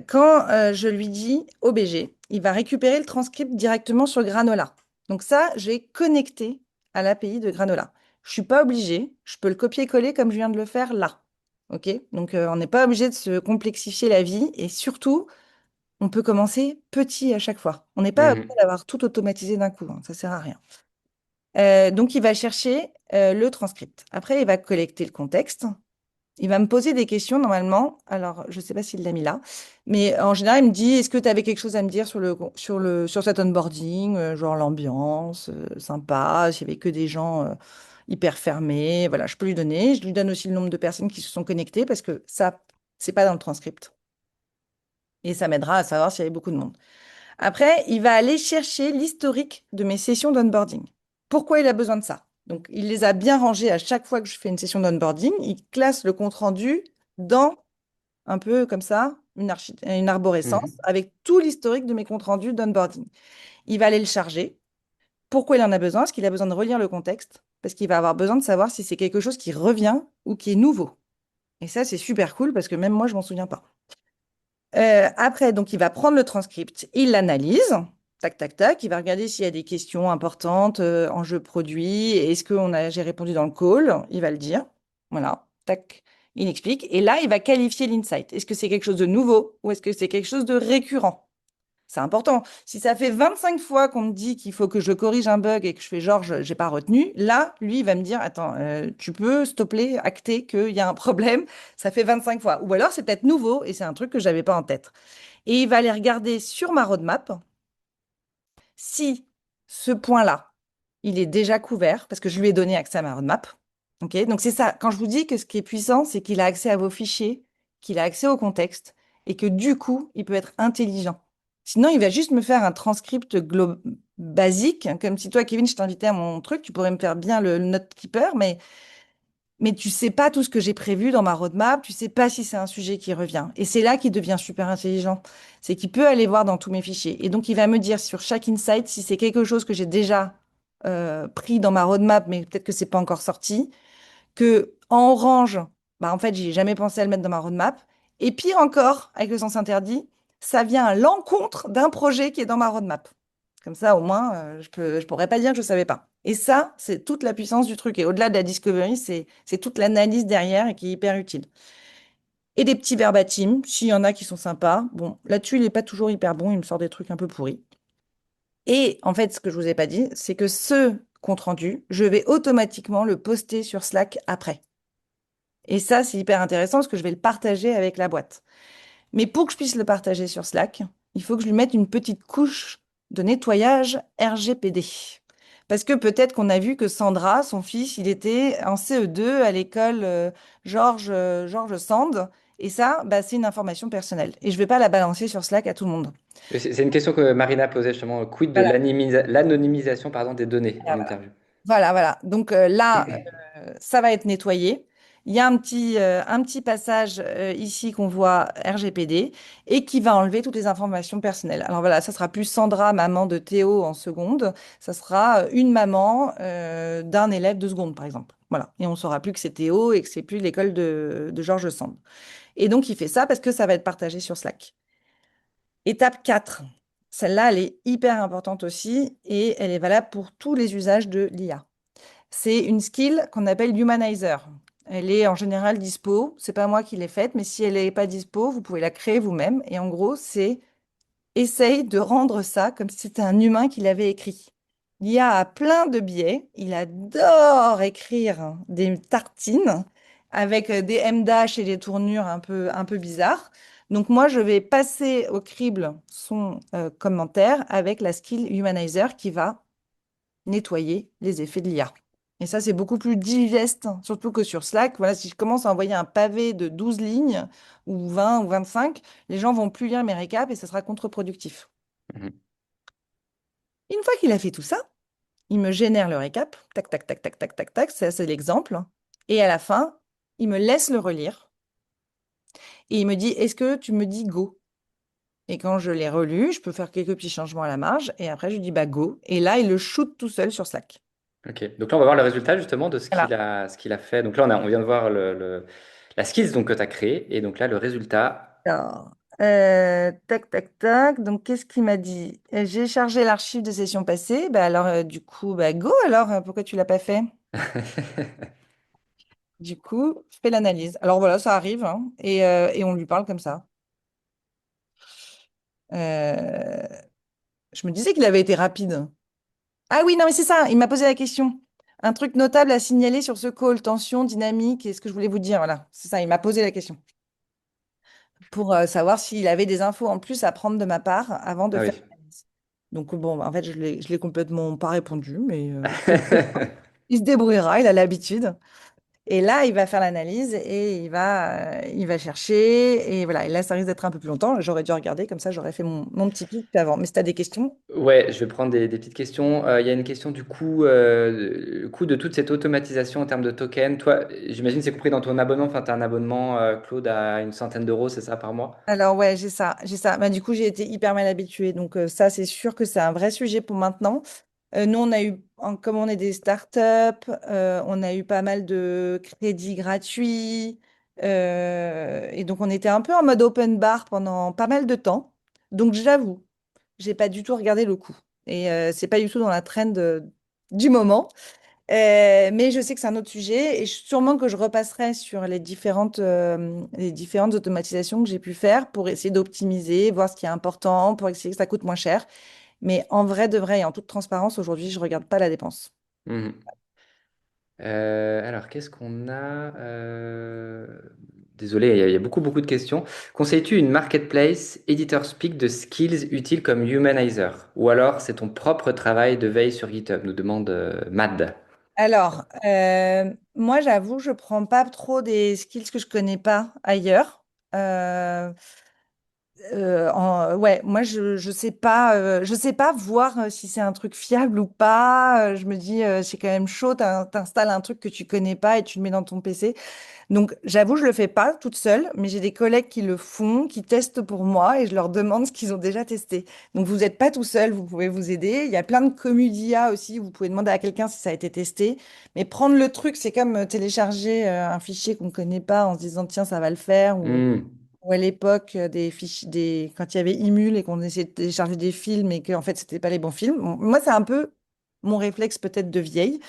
Quand je lui dis OBG, il va récupérer le transcript directement sur Granola. Donc ça, j'ai connecté à l'API de Granola. Je suis pas obligée, je peux le copier-coller comme je viens de le faire là. OK? Donc, on n'est pas obligé de se complexifier la vie et surtout, on peut commencer petit à chaque fois. On n'est pas obligé Mhm. d'avoir tout automatisé d'un coup, hein, ça sert à rien. Donc, il va chercher le transcript. Après, il va collecter le contexte. Il va me poser des questions normalement. Alors, je ne sais pas s'il l'a mis là, mais en général, il me dit, est-ce que tu avais quelque chose à me dire sur cet onboarding, genre l'ambiance, sympa, s'il y avait que des gens hyper fermés. Voilà, je peux lui donner. Je lui donne aussi le nombre de personnes qui se sont connectées parce que ça, c'est pas dans le transcript. Et ça m'aidera à savoir s'il y avait beaucoup de monde. Après, il va aller chercher l'historique de mes sessions d'onboarding. Pourquoi il a besoin de ça? Donc, il les a bien rangées à chaque fois que je fais une session d'onboarding. Il classe le compte-rendu dans, un peu comme ça, une arborescence Mhm. avec tout l'historique de mes comptes rendus d'onboarding. Il va aller le charger. Pourquoi il en a besoin? Parce qu'il a besoin de relire le contexte. Parce qu'il va avoir besoin de savoir si c'est quelque chose qui revient ou qui est nouveau. Et ça, c'est super cool parce que même moi, je m'en souviens pas. Après, donc, il va prendre le transcript, il l'analyse, tac, tac, tac. Il va regarder s'il y a des questions importantes, enjeux produits, est-ce que j'ai répondu dans le call? Il va le dire. Voilà, tac, il explique. Et là, il va qualifier l'insight. Est-ce que c'est quelque chose de nouveau ou est-ce que c'est quelque chose de récurrent? C'est important. Si ça fait 25 fois qu'on me dit qu'il faut que je corrige un bug et que je fais genre, je n'ai pas retenu, là, lui, il va me dire, attends, tu peux, s'il te plaît, acter qu'il y a un problème. Ça fait 25 fois. Ou alors, c'est peut-être nouveau et c'est un truc que je n'avais pas en tête. Et il va aller regarder sur ma roadmap si ce point-là, il est déjà couvert, parce que je lui ai donné accès à ma roadmap. Ok, donc c'est ça. Quand je vous dis que ce qui est puissant, c'est qu'il a accès à vos fichiers, qu'il a accès au contexte, et que du coup, il peut être intelligent. Sinon, il va juste me faire un transcript basique, hein, comme si toi, Kevin, je t'invitais à mon truc, tu pourrais me faire bien le note keeper, mais tu sais pas tout ce que j'ai prévu dans ma roadmap, tu sais pas si c'est un sujet qui revient. Et c'est là qu'il devient super intelligent. C'est qu'il peut aller voir dans tous mes fichiers. Et donc, il va me dire sur chaque insight si c'est quelque chose que j'ai déjà pris dans ma roadmap, mais peut-être que c'est pas encore sorti, que en orange, bah, en fait, j'ai jamais pensé à le mettre dans ma roadmap. Et pire encore, avec le sens interdit, ça vient à l'encontre d'un projet qui est dans ma roadmap. Comme ça, au moins, je pourrais pas dire que je savais pas. Et ça, c'est toute la puissance du truc. Et au-delà de la discovery, c'est toute l'analyse derrière et qui est hyper utile. Et des petits verbatim, s'il y en a qui sont sympas. Bon, là-dessus, il n'est pas toujours hyper bon, il me sort des trucs un peu pourris. Et en fait, ce que je vous ai pas dit, c'est que ce compte-rendu, je vais automatiquement le poster sur Slack après. Et ça, c'est hyper intéressant parce que je vais le partager avec la boîte. Mais pour que je puisse le partager sur Slack, il faut que je lui mette une petite couche de nettoyage RGPD. Parce que peut-être qu'on a vu que Sandra, son fils, il était en CE2 à l'école Georges Sand. Et ça, bah, c'est une information personnelle. Et je ne vais pas la balancer sur Slack à tout le monde. C'est une question que Marina posait justement. Quid de Voilà. l'anonymisation pardon, des données en Voilà, voilà. interview? Voilà, voilà. Donc là, ça va être nettoyé. Il y a un petit passage ici qu'on voit RGPD et qui va enlever toutes les informations personnelles. Alors voilà, ça sera plus Sandra, maman de Théo en seconde. Ça sera une maman d'un élève de seconde, par exemple. Voilà. Et on saura plus que c'est Théo et que c'est plus l'école de Georges Sand. Et donc, il fait ça parce que ça va être partagé sur Slack. Étape 4. Celle-là, elle est hyper importante aussi et elle est valable pour tous les usages de l'IA. C'est une skill qu'on appelle humanizer. Elle est en général dispo. C'est pas moi qui l'ai faite, mais si elle n'est pas dispo, vous pouvez la créer vous-même. Et en gros, c'est essaye de rendre ça comme si c'était un humain qui l'avait écrit. L'IA a plein de biais. Il adore écrire des tartines avec des M dash et des tournures un peu bizarres. Donc moi, je vais passer au crible son commentaire avec la skill humanizer qui va nettoyer les effets de l'IA. Et ça, c'est beaucoup plus digeste, surtout que sur Slack. Voilà, si je commence à envoyer un pavé de 12 lignes, ou 20 ou 25, les gens vont plus lire mes récaps et ça sera contre-productif. Mhm. Une fois qu'il a fait tout ça, il me génère le récap. Tac, tac, tac, tac, tac, tac, tac. Ça, c'est l'exemple. Et à la fin, il me laisse le relire. Et il me dit, est-ce que tu me dis go? Et quand je l'ai relu, je peux faire quelques petits changements à la marge. Et après, je lui dis bah go. Et là, il le shoot tout seul sur Slack. Ok. Donc là, on va voir le résultat justement de Voilà. ce qu'il a fait. Donc là, on vient de voir la skills donc, que tu as créée. Et donc là, le résultat. Alors, tac, tac, tac. Donc, qu'est-ce qu'il m'a dit? J'ai chargé l'archive de session passée. Bah alors, du coup, bah go alors. Pourquoi tu l'as pas fait? Du coup, je fais l'analyse. Alors voilà, ça arrive, hein, et on lui parle comme ça. Euh, je me disais qu'il avait été rapide. Ah oui, non, mais c'est ça, il m'a posé la question. Un truc notable à signaler sur ce call, tension, dynamique, et ce que je voulais vous dire, voilà, c'est ça, il m'a posé la question pour savoir s'il avait des infos en plus à prendre de ma part avant de Ah faire oui. l'analyse. Donc bon, en fait, je l'ai complètement pas répondu, mais il se débrouillera, il a l'habitude. Et là, il va faire l'analyse et il va chercher. Et voilà, et là, ça risque d'être un peu plus longtemps. J'aurais dû regarder, comme ça, j'aurais fait mon petit pitch avant. Mais si tu as des questions, Ouais, je vais prendre des petites questions. Il y a une question du coût, le coût de toute cette automatisation en termes de tokens. Toi, j'imagine c'est compris dans ton abonnement. Enfin, tu as un abonnement, Claude, à une centaine d'euros, c'est ça par mois? alors ouais, j'ai ça, j'ai ça. Bah, du coup, j'ai été hyper mal habituée. Donc ça, c'est sûr que c'est un vrai sujet pour maintenant. Nous, on a eu, comme on est des startups, on a eu pas mal de crédits gratuits. Et donc, on était un peu en mode open bar pendant pas mal de temps. Donc, j'avoue, j'ai pas du tout regardé le coût. Et c'est pas du tout dans la trend du moment. Mais je sais que c'est un autre sujet et sûrement que je repasserai sur les différentes automatisations que j'ai pu faire pour essayer d'optimiser, voir ce qui est important, pour essayer que ça coûte moins cher. Mais en vrai de vrai et en toute transparence, aujourd'hui, je regarde pas la dépense. Mhm. Alors, qu'est-ce qu'on a? Désolé, il y a beaucoup, beaucoup de questions. Conseilles-tu une marketplace, editor speak de skills utiles comme Humanizer? Ou alors c'est ton propre travail de veille sur GitHub, nous demande Mad. Alors, moi, j'avoue, je prends pas trop des skills que je connais pas ailleurs. Euh, ouais, moi je sais pas voir si c'est un truc fiable ou pas. Je me dis c'est quand même chaud, t'installes un truc que tu connais pas et tu le mets dans ton PC. Donc j'avoue je le fais pas toute seule, mais j'ai des collègues qui le font, qui testent pour moi et je leur demande ce qu'ils ont déjà testé. Donc vous n'êtes pas tout seul, vous pouvez vous aider. Il y a plein de communes d'IA aussi, vous pouvez demander à quelqu'un si ça a été testé. Mais prendre le truc, c'est comme télécharger un fichier qu'on ne connaît pas en se disant tiens ça va le faire Hmm. ou à l'époque, des fiches, quand il y avait Imul et qu'on essayait de télécharger des films et qu'en fait, c'était pas les bons films. Bon, moi, c'est un peu mon réflexe peut-être de vieille.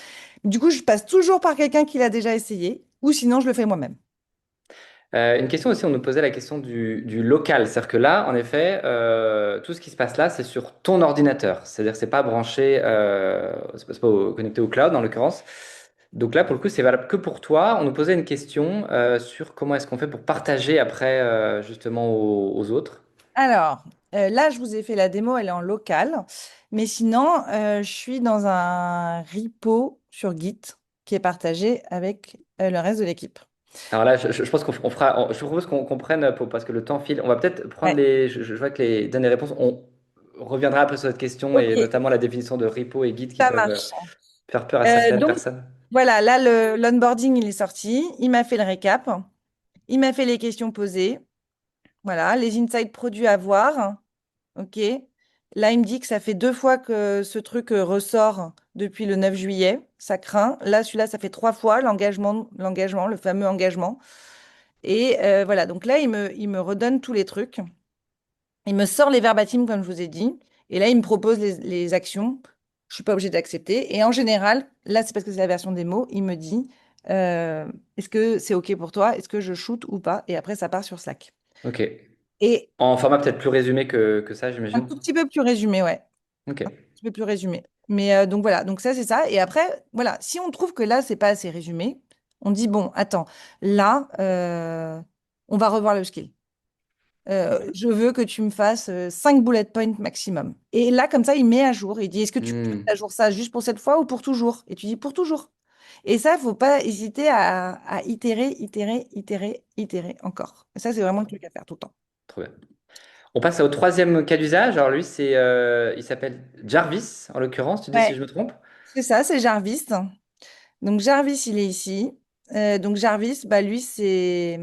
Du coup, je passe toujours par quelqu'un qui l'a déjà essayé ou sinon, je le fais moi-même. Une question aussi, on nous posait la question du local. C'est-à-dire que là, en effet, tout ce qui se passe là, c'est sur ton ordinateur. C'est-à-dire que c'est pas branché, c'est pas connecté au cloud en l'occurrence. Donc là, pour le coup, c'est valable que pour toi. On nous posait une question sur comment est-ce qu'on fait pour partager après justement aux autres. Alors, là, je vous ai fait la démo, elle est en local. Mais sinon, je suis dans un repo sur Git qui est partagé avec le reste de l'équipe. Alors là, je pense qu'on fera. Je propose qu'on prenne parce que le temps file. On va peut-être prendre Ouais. les. Je vois que les dernières réponses. On reviendra après sur cette question Ok, et notamment la définition de repo et guide qui ça peuvent marche. faire peur à certaines Donc, personnes. voilà, là, l'onboarding, il est sorti. Il m'a fait le récap. Il m'a fait les questions posées. Voilà, les insights produits à voir. OK. Là, il me dit que ça fait 2 fois que ce truc ressort depuis le 9 juillet. Ça craint. Là, celui-là, ça fait 3 fois l'engagement, le fameux engagement. Et voilà, donc là, il me redonne tous les trucs. Il me sort les verbatims, comme je vous ai dit. Et là, il me propose les actions. Je suis pas obligée d'accepter. Et en général, là, c'est parce que c'est la version démo, il me dit, euh, est-ce que c'est OK pour toi? Est-ce que je shoot ou pas? Et après, ça part sur Slack. Ok. Et En format peut-être plus résumé que ça, un j'imagine. tout petit peu plus résumé, ouais. Ok. Un petit peu plus résumé. Mais donc voilà, donc ça, c'est ça. Et après, voilà, si on trouve que là, c'est pas assez résumé, on dit, bon, attends, là, on va revoir le skill. Je veux que tu me fasses 5 bullet points maximum. Et là, comme ça, il met à jour. Il dit, est-ce que tu peux mettre Hmm. à jour ça juste pour cette fois ou pour toujours? Et tu dis pour toujours. Et ça, faut pas hésiter à itérer, itérer, itérer, itérer encore. Et ça, c'est vraiment le truc à faire tout le temps. Trop bien. On passe au troisième cas d'usage. Alors lui, il s'appelle Jarvis, en l'occurrence. Tu dis si Ouais, je me trompe? c'est ça, c'est Jarvis. Donc Jarvis, il est ici. Donc Jarvis, bah lui, c'est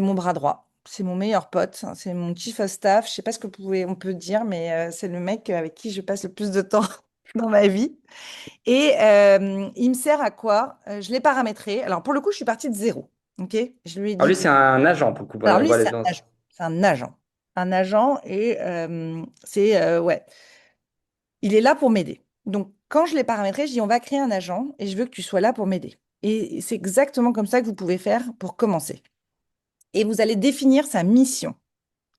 mon bras droit. c'est mon meilleur pote, hein, c'est mon chief of staff. Je sais pas ce que on peut dire, mais c'est le mec avec qui je passe le plus de temps dans ma vie. Et il me sert à quoi? Je l'ai paramétré. Alors, pour le coup, je suis partie de zéro. OK? Je lui ai Alors lui, dit. c'est un agent, pour le coup, Alors, on lui, va aller c'est dans... un agent. C'est un agent. Un agent et ouais, il est là pour m'aider. Donc, quand je l'ai paramétré, je dis on va créer un agent et je veux que tu sois là pour m'aider. Et c'est exactement comme ça que vous pouvez faire pour commencer. Et vous allez définir sa mission.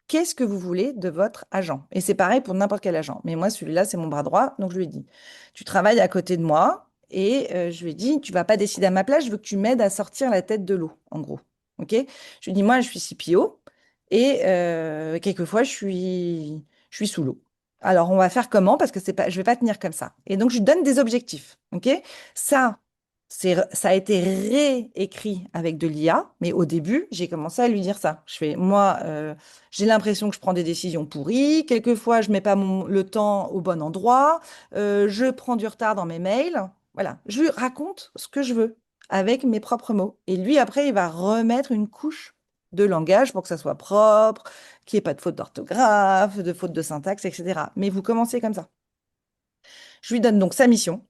Qu'est-ce que vous voulez de votre agent? Et c'est pareil pour n'importe quel agent. Mais moi, celui-là, c'est mon bras droit. Donc, je lui ai dit, tu travailles à côté de moi. Et je lui ai dit, tu vas pas décider à ma place, je veux que tu m'aides à sortir la tête de l'eau, en gros. OK? Je lui ai dit, moi, je suis CPO. Et quelquefois, je suis sous l'eau. Alors, on va faire comment? Parce que c'est pas, je vais pas tenir comme ça. Et donc, je lui donne des objectifs. OK? Ça, ça a été réécrit avec de l'IA, mais au début, j'ai commencé à lui dire ça. Je fais, moi, j'ai l'impression que je prends des décisions pourries. Quelquefois, je mets pas le temps au bon endroit. Je prends du retard dans mes mails. Voilà, je lui raconte ce que je veux avec mes propres mots. Et lui, après, il va remettre une couche de langage pour que ça soit propre, qu'il n'y ait pas de faute d'orthographe, de faute de syntaxe, etc. Mais vous commencez comme ça. Je lui donne donc sa mission.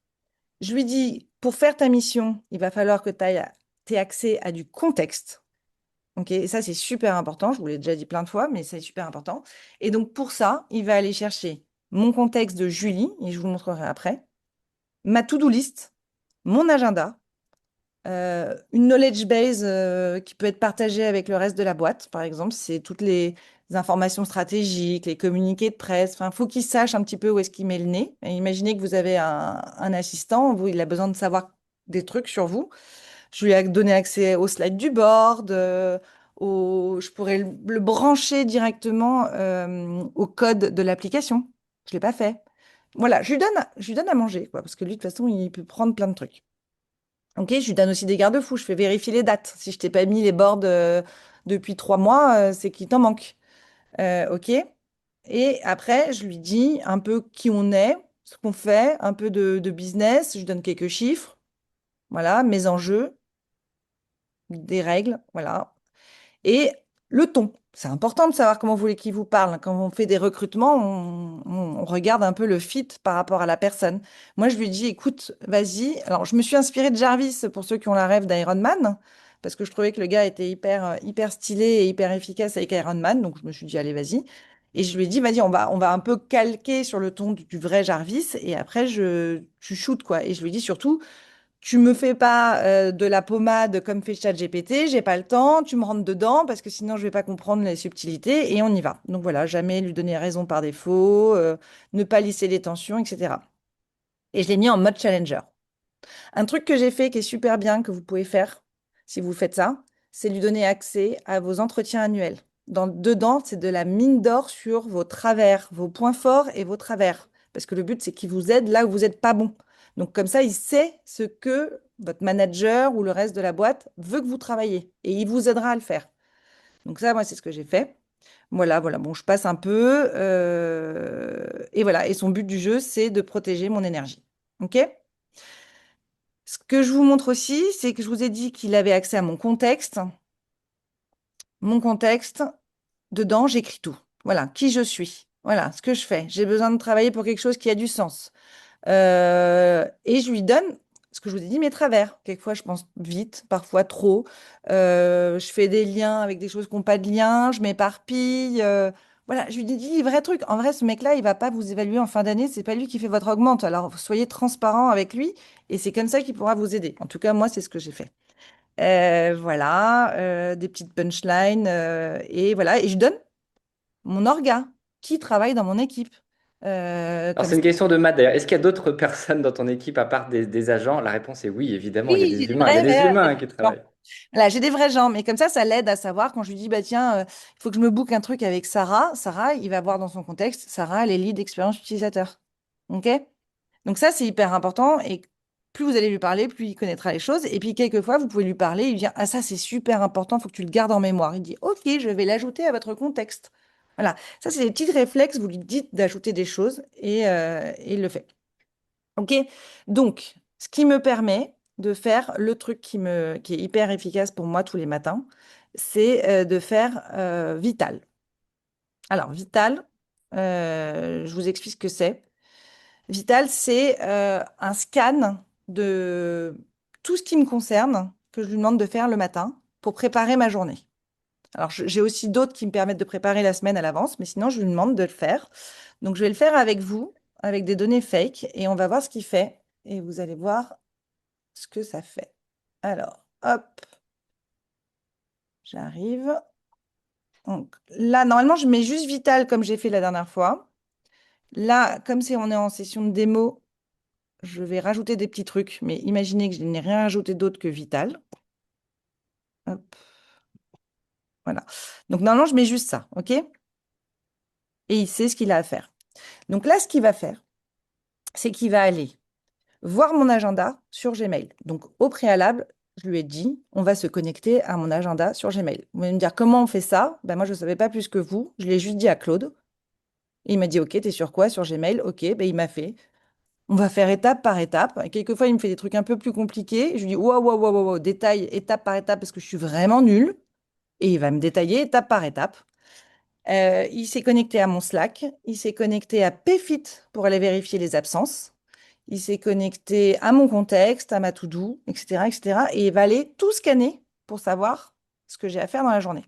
Je lui dis, pour faire ta mission, il va falloir que tu aies accès à du contexte. Ok, et ça, c'est super important. Je vous l'ai déjà dit plein de fois, mais c'est super important. Et donc, pour ça, il va aller chercher mon contexte de Julie, et je vous le montrerai après, ma to-do list, mon agenda, une knowledge base qui peut être partagée avec le reste de la boîte, par exemple, c'est toutes les informations stratégiques, les communiqués de presse. Enfin, faut qu'il sache un petit peu où est-ce qu'il met le nez. Et imaginez que vous avez un assistant, il a besoin de savoir des trucs sur vous. Je lui ai donné accès aux slides du board, je pourrais le brancher directement au code de l'application. Je l'ai pas fait. Voilà, je lui donne à manger, quoi, parce que lui, de toute façon, il peut prendre plein de trucs. Ok, je lui donne aussi des garde-fous. Je fais vérifier les dates. Si je t'ai pas mis les boards depuis 3 mois, c'est qu'il t'en manque. Ok. Et après, je lui dis un peu qui on est, ce qu'on fait, un peu de business. Je lui donne quelques chiffres. Voilà, mes enjeux, des règles. Voilà. Et le ton. C'est important de savoir comment vous voulez qu'il vous parle. Quand on fait des recrutements, on regarde un peu le fit par rapport à la personne. Moi, je lui dis, écoute, vas-y. Alors, je me suis inspirée de Jarvis pour ceux qui ont la rêve d'Iron Man, parce que je trouvais que le gars était hyper stylé et hyper efficace avec Iron Man. Donc, je me suis dit, allez, vas-y. Et je lui ai dit, vas-y, on va un peu calquer sur le ton du vrai Jarvis. Et après, tu shootes, quoi. Et je lui dis surtout, tu me fais pas de la pommade comme fait ChatGPT, j'ai pas le temps, tu me rentres dedans parce que sinon je vais pas comprendre les subtilités et on y va. Donc voilà, jamais lui donner raison par défaut, ne pas lisser les tensions, etc. Et je l'ai mis en mode challenger. Un truc que j'ai fait qui est super bien, que vous pouvez faire si vous faites ça, c'est lui donner accès à vos entretiens annuels. Dedans, c'est de la mine d'or sur vos travers, vos points forts et vos travers. Parce que le but, c'est qu'il vous aide là où vous n'êtes pas bon. Donc comme ça, il sait ce que votre manager ou le reste de la boîte veut que vous travaillez. Et il vous aidera à le faire. Donc ça, moi, c'est ce que j'ai fait. Voilà, voilà. Bon, je passe un peu. Et voilà. Et son but du jeu, c'est de protéger mon énergie. OK? Ce que je vous montre aussi, c'est que je vous ai dit qu'il avait accès à mon contexte. Mon contexte, dedans, j'écris tout. Voilà, qui je suis. Voilà, ce que je fais. J'ai besoin de travailler pour quelque chose qui a du sens. Et je lui donne ce que je vous ai dit, mes travers. Quelquefois, je pense vite, parfois trop. Je fais des liens avec des choses qui n'ont pas de lien, je m'éparpille. Voilà, je lui ai dit les vrais trucs. En vrai, ce mec-là, il va pas vous évaluer en fin d'année, c'est pas lui qui fait votre augmente. Alors, soyez transparent avec lui et c'est comme ça qu'il pourra vous aider. En tout cas, moi, c'est ce que j'ai fait. Voilà, des petites punchlines et voilà. Et je donne mon orga qui travaille dans mon équipe. Alors, Comme c'est ça. une question de maths d'ailleurs. Est-ce qu'il y a d'autres personnes dans ton équipe à part des agents? La réponse est oui, évidemment. Il y a Oui, des j'ai des humains. Il y a des humains vrais qui gens. travaillent. Voilà, j'ai des vrais gens, mais comme ça l'aide à savoir quand je lui dis, bah tiens, il faut que je me book un truc avec Sarah. Sarah, il va voir dans son contexte, Sarah, elle est lead expérience utilisateur. OK? Donc ça, c'est hyper important et plus vous allez lui parler, plus il connaîtra les choses. Et puis quelquefois, vous pouvez lui parler et lui dire, ah ça, c'est super important, il faut que tu le gardes en mémoire. Il dit, OK, je vais l'ajouter à votre contexte. Voilà, ça, c'est des petits réflexes, vous lui dites d'ajouter des choses et il le fait. OK? Donc, ce qui me permet de faire le truc qui est hyper efficace pour moi tous les matins. c'est de faire Vital. Alors, Vital, je vous explique ce que c'est. Vital, c'est un scan de tout ce qui me concerne que je lui demande de faire le matin pour préparer ma journée. Alors, j'ai aussi d'autres qui me permettent de préparer la semaine à l'avance, mais sinon, je lui demande de le faire. Donc, je vais le faire avec vous, avec des données fake, et on va voir ce qu'il fait. Et vous allez voir ce que ça fait. Alors, hop, j'arrive. Donc, là, normalement, je mets juste Vital comme j'ai fait la dernière fois. Là, comme on est en session de démo, je vais rajouter des petits trucs, mais imaginez que je n'ai rien rajouté d'autre que Vital. Hop, voilà. Donc, normalement, je mets juste ça, OK? Et il sait ce qu'il a à faire. Donc là, ce qu'il va faire, c'est qu'il va aller voir mon agenda sur Gmail. Donc, au préalable, je lui ai dit, on va se connecter à mon agenda sur Gmail. Vous allez me dire, comment on fait ça? Ben, moi, je ne savais pas plus que vous. Je l'ai juste dit à Claude. Et il m'a dit, OK, t'es sur quoi? Sur Gmail. OK, ben, il m'a fait. On va faire étape par étape. Et quelquefois, il me fait des trucs un peu plus compliqués. Je lui dis, wow, wow, wow, wow, wow, détaille étape par étape parce que je suis vraiment nulle. Et il va me détailler étape par étape. Il s'est connecté à mon Slack. Il s'est connecté à PayFit pour aller vérifier les absences. Il s'est connecté à mon contexte, à ma to-do, etc., etc. Et il va aller tout scanner pour savoir ce que j'ai à faire dans la journée.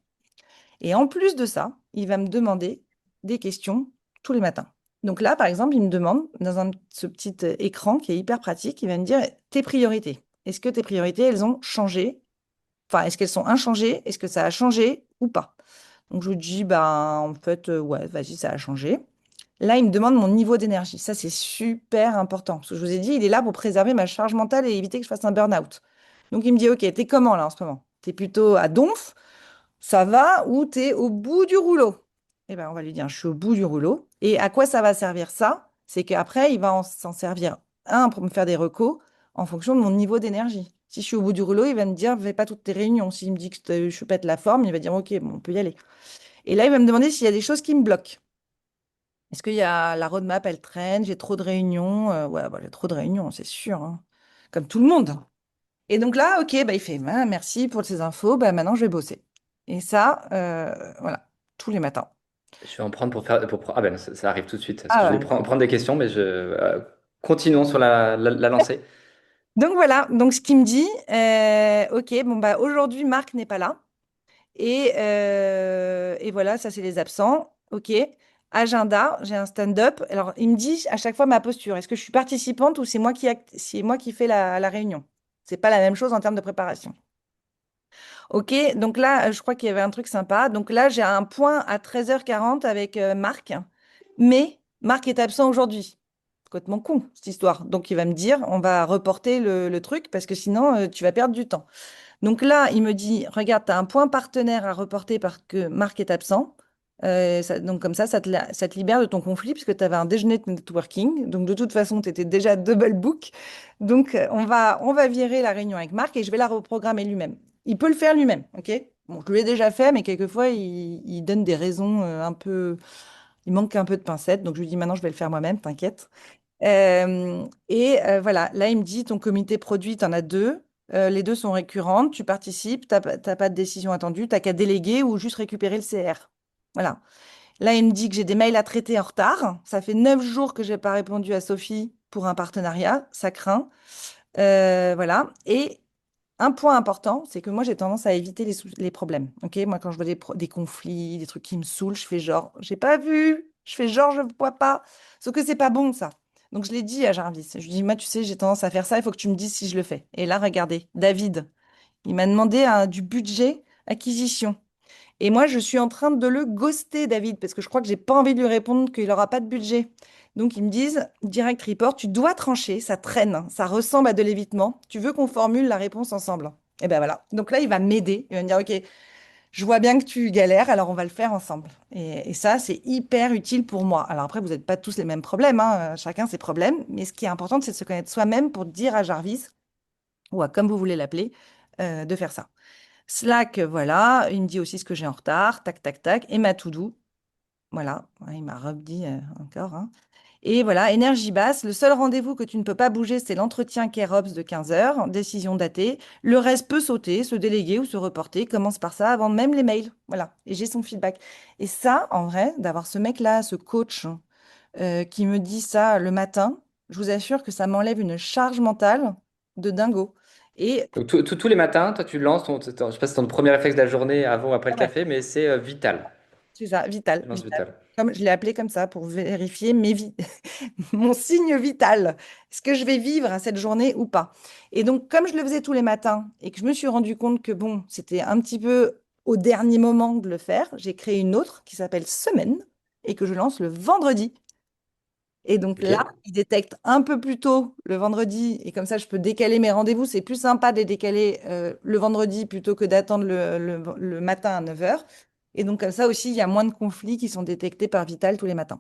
Et en plus de ça, il va me demander des questions tous les matins. Donc là, par exemple, il me demande, dans ce petit écran qui est hyper pratique, il va me dire tes priorités. Est-ce que tes priorités, elles ont changé? Enfin, est-ce qu'elles sont inchangées? Est-ce que ça a changé ou pas? Donc je lui dis, bah, en fait, ouais, vas-y, ça a changé. Là, il me demande mon niveau d'énergie. Ça, c'est super important. Parce que je vous ai dit, il est là pour préserver ma charge mentale et éviter que je fasse un burn-out. Donc, il me dit, OK, t'es comment là en ce moment? T'es plutôt à donf, ça va, ou t'es au bout du rouleau? Eh bien, on va lui dire, je suis au bout du rouleau. Et à quoi ça va servir ça? C'est qu'après, il va s'en servir, un, pour me faire des recos en fonction de mon niveau d'énergie. Si je suis au bout du rouleau, il va me dire, fais pas toutes tes réunions. S'il me dit que je pète la forme, il va dire, OK, bon, on peut y aller. Et là, il va me demander s'il y a des choses qui me bloquent. Est-ce qu'il y a la roadmap, elle traîne, j'ai trop de réunions. Ouais, bah, j'ai trop de réunions, c'est sûr, hein. Comme tout le monde. Et donc là, ok, bah, il fait ah, merci pour ces infos, bah, maintenant je vais bosser. Et ça, voilà, tous les matins. Je vais en prendre pour faire. Ah ben, ça arrive tout de suite. Parce que Ah je vais ouais. prendre des questions, mais continuons sur la lancée. Donc voilà, donc ce qu'il me dit, ok, bon bah aujourd'hui Marc n'est pas là. Et voilà, ça c'est les absents. Ok. Agenda, j'ai un stand-up. Alors il me dit à chaque fois ma posture. Est-ce que je suis participante ou c'est moi qui fais la réunion? C'est pas la même chose en termes de préparation. Ok, donc là, je crois qu'il y avait un truc sympa. Donc là, j'ai un point à 13h40 avec Marc, mais Marc est absent aujourd'hui. Complètement con, cette histoire. Donc il va me dire, on va reporter le truc parce que sinon, tu vas perdre du temps. Donc là, il me dit, regarde, tu as un point partenaire à reporter parce que Marc est absent. Donc comme ça te libère de ton conflit puisque tu avais un déjeuner de networking. Donc de toute façon, tu étais déjà double book. Donc on va virer la réunion avec Marc et je vais la reprogrammer lui-même. Il peut le faire lui-même, ok? Bon, je l'ai déjà fait, mais quelquefois, il donne des raisons un peu... Il manque un peu de pincettes. Donc je lui dis, maintenant, je vais le faire moi-même, t'inquiète. Voilà, là, il me dit, ton comité produit, tu en as deux. Les deux sont récurrentes. Tu participes, tu n'as pas de décision attendue. Tu n'as qu'à déléguer ou juste récupérer le CR. Voilà. Là, il me dit que j'ai des mails à traiter en retard. Ça fait 9 jours que je n'ai pas répondu à Sophie pour un partenariat. Ça craint. Voilà. Et un point important, c'est que moi, j'ai tendance à éviter les problèmes. Ok, moi, quand je vois des conflits, des trucs qui me saoulent, je fais genre, j'ai pas vu. Je fais genre, je ne vois pas. Sauf que c'est pas bon, ça. Donc, je l'ai dit à Jarvis. Je lui dis, moi, tu sais, j'ai tendance à faire ça. Il faut que tu me dises si je le fais. Et là, regardez, David, il m'a demandé du budget acquisition. Et moi, je suis en train de le ghoster, David, parce que je crois que j'ai pas envie de lui répondre qu'il n'aura pas de budget. Donc, ils me disent, direct report, tu dois trancher, ça traîne, ça ressemble à de l'évitement. Tu veux qu'on formule la réponse ensemble? Et ben voilà. Donc là, il va m'aider. Il va me dire, OK, je vois bien que tu galères, alors on va le faire ensemble. Et ça, c'est hyper utile pour moi. Alors après, vous n'êtes pas tous les mêmes problèmes, hein, chacun ses problèmes. Mais ce qui est important, c'est de se connaître soi-même pour dire à Jarvis, ou à comme vous voulez l'appeler, de faire ça. Slack, voilà. Il me dit aussi ce que j'ai en retard. Tac, tac, tac. Et ma to-do. Voilà. Ouais, il m'a redit encore, hein. Et voilà, énergie basse. Le seul rendez-vous que tu ne peux pas bouger, c'est l'entretien Kerops de 15 heures, décision datée. Le reste peut sauter, se déléguer ou se reporter. Commence par ça avant même les mails. Voilà, et j'ai son feedback. Et ça, en vrai, d'avoir ce mec-là, ce coach qui me dit ça le matin, je vous assure que ça m'enlève une charge mentale de dingo. Et Donc, tous les matins, toi, tu lances je sais pas si c'est ton premier réflexe de la journée avant ou après le ouais, café, mais c'est vital. c'est ça, vital, Tu lances vital. vital. Comme je l'ai appelé comme ça pour vérifier mon signe vital. Est-ce que je vais vivre à cette journée ou pas? Et donc, comme je le faisais tous les matins et que je me suis rendu compte que bon, c'était un petit peu au dernier moment de le faire, j'ai créé une autre qui s'appelle Semaine et que je lance le vendredi. Et donc Ok. là, il détecte un peu plus tôt le vendredi et comme ça, je peux décaler mes rendez-vous. C'est plus sympa de les décaler le vendredi plutôt que d'attendre le matin à 9 heures. Et donc comme ça aussi, il y a moins de conflits qui sont détectés par Vital tous les matins.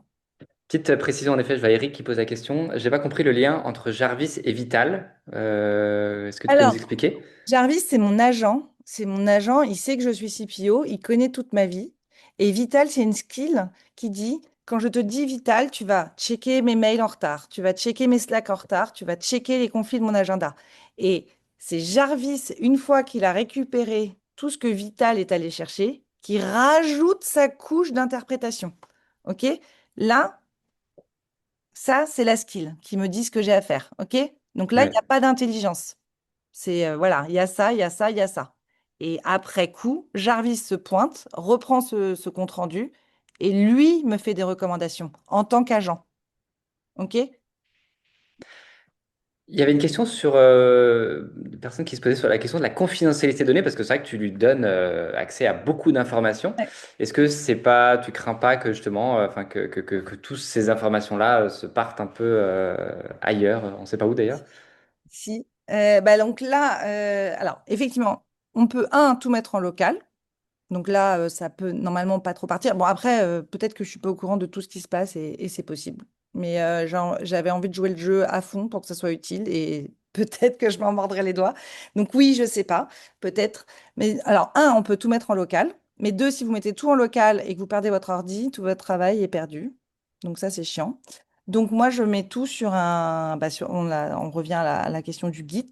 Petite précision, en effet, je vois Eric qui pose la question. J'ai pas compris le lien entre Jarvis et Vital. Est-ce que tu peux nous Alors, expliquer? Jarvis, c'est mon agent. C'est mon agent. Il sait que je suis CPO. Il connaît toute ma vie. Et Vital, c'est une skill qui dit, quand je te dis Vital, tu vas checker mes mails en retard, tu vas checker mes Slack en retard, tu vas checker les conflits de mon agenda. Et c'est Jarvis, une fois qu'il a récupéré tout ce que Vital est allé chercher, qui rajoute sa couche d'interprétation. OK? Là, ça, c'est la skill qui me dit ce que j'ai à faire. OK? Donc là, il n'y Ouais. a pas d'intelligence. C'est voilà, il y a ça, il y a ça, il y a ça. Et après coup, Jarvis se pointe, reprend ce compte-rendu et lui me fait des recommandations en tant qu'agent. OK? Il y avait une question sur une personne qui se posait sur la question de la confidentialité des données, parce que c'est vrai que tu lui donnes accès à beaucoup d'informations. Ouais. Est-ce que c'est pas, tu crains pas que justement, enfin que toutes ces informations-là se partent un peu ailleurs, on ne sait pas où d'ailleurs? Si. Donc là, alors effectivement, on peut tout mettre en local. Donc là, ça peut normalement pas trop partir. Bon, après, peut-être que je suis pas au courant de tout ce qui se passe et c'est possible. Mais j'avais envie de jouer le jeu à fond pour que ça soit utile et peut-être que je m'en mordrai les doigts. Donc oui, je sais pas, peut-être. Mais alors, on peut tout mettre en local. Mais deux, si vous mettez tout en local et que vous perdez votre ordi, tout votre travail est perdu. Donc ça, c'est chiant. Donc moi, je mets tout sur on revient à la question du Git.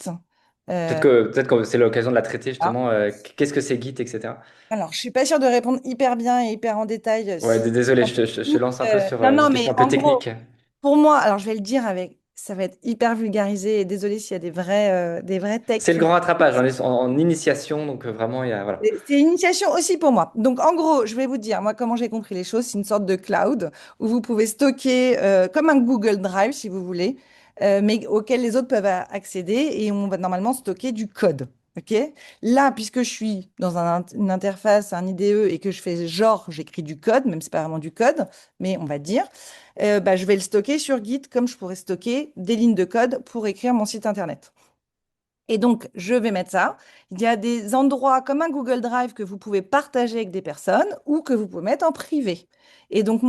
Euh, Peut-être que c'est l'occasion de la traiter ah. justement. Qu'est-ce que c'est Git, etc. Alors, je suis pas sûre de répondre hyper bien et hyper en détail. Ouais, désolé, je te lance un peu sur Non, non, une mais question un peu en technique. gros, pour moi, alors je vais le dire avec, ça va être hyper vulgarisé et désolé s'il y a des vrais techs C'est le qui... grand rattrapage, on est en initiation, donc vraiment, il y a, voilà. C'est une initiation aussi pour moi. Donc, en gros, je vais vous dire, moi, comment j'ai compris les choses. C'est une sorte de cloud où vous pouvez stocker, comme un Google Drive, si vous voulez, mais auquel les autres peuvent accéder et on va normalement stocker du code. OK? Là, puisque je suis dans une interface, un IDE et que je fais genre, j'écris du code, même si c'est pas vraiment du code, mais on va dire, je vais le stocker sur Git comme je pourrais stocker des lignes de code pour écrire mon site internet. Et donc, je vais mettre ça. Il y a des endroits comme un Google Drive que vous pouvez partager avec des personnes ou que vous pouvez mettre en privé. Et donc,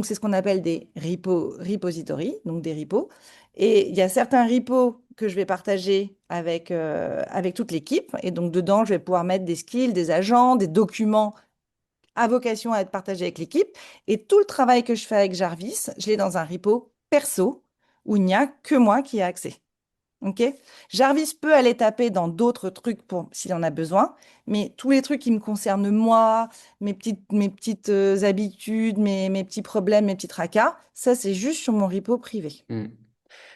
c'est ce qu'on appelle des repositories, donc des repos. Et il y a certains repos que je vais partager avec toute l'équipe. Et donc, dedans, je vais pouvoir mettre des skills, des agents, des documents à vocation à être partagés avec l'équipe. Et tout le travail que je fais avec Jarvis, je l'ai dans un repo perso où il n'y a que moi qui ai accès. OK? Jarvis peut aller taper dans d'autres trucs pour s'il en a besoin, mais tous les trucs qui me concernent moi, mes petites habitudes, mes petits problèmes, mes petits tracas, ça c'est juste sur mon repo privé. Hmm.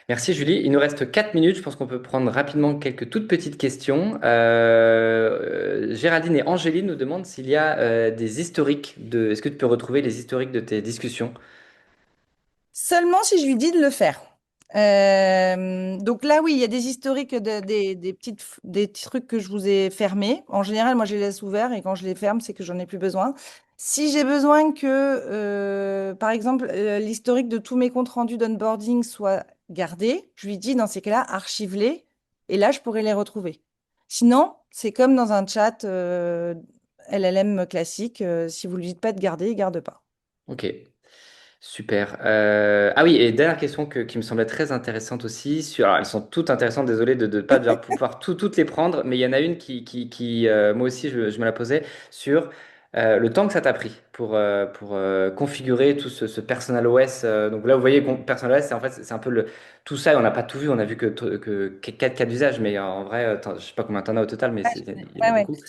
Merci Julie. Il nous reste 4 minutes. Je pense qu'on peut prendre rapidement quelques toutes petites questions. Géraldine et Angéline nous demandent s'il y a des historiques de. Est-ce que tu peux retrouver les historiques de tes discussions? Seulement si je lui dis de le faire. Donc là, oui, il y a des historiques, des petits trucs que je vous ai fermés. En général, moi, je les laisse ouverts et quand je les ferme, c'est que j'en ai plus besoin. Si j'ai besoin que, par exemple, l'historique de tous mes comptes rendus d'onboarding soit gardé, je lui dis dans ces cas-là, archive-les et là, je pourrai les retrouver. Sinon, c'est comme dans un chat LLM classique. Si vous lui dites pas de garder, il garde pas. Ok, super. Ah oui, et dernière question qui me semblait très intéressante aussi. Alors, elles sont toutes intéressantes. Désolé de ne pas pouvoir toutes les prendre, mais il y en a une moi aussi, je me la posais sur. le temps que ça t'a pris pour configurer tout ce Personal OS. Donc là, vous voyez, Personal OS, c'est en fait, c'est un peu tout ça, et on n'a pas tout vu, on a vu que 4 cas d'usage, mais en vrai, je sais pas combien t'en as au total, mais il y en a Ouais, ouais. beaucoup.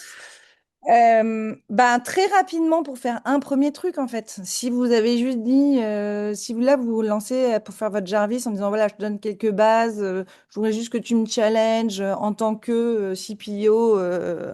Ben, très rapidement pour faire un premier truc en fait. Si vous avez juste dit, si vous là vous vous lancez pour faire votre Jarvis en disant voilà, je te donne quelques bases, je voudrais juste que tu me challenges en tant que CPO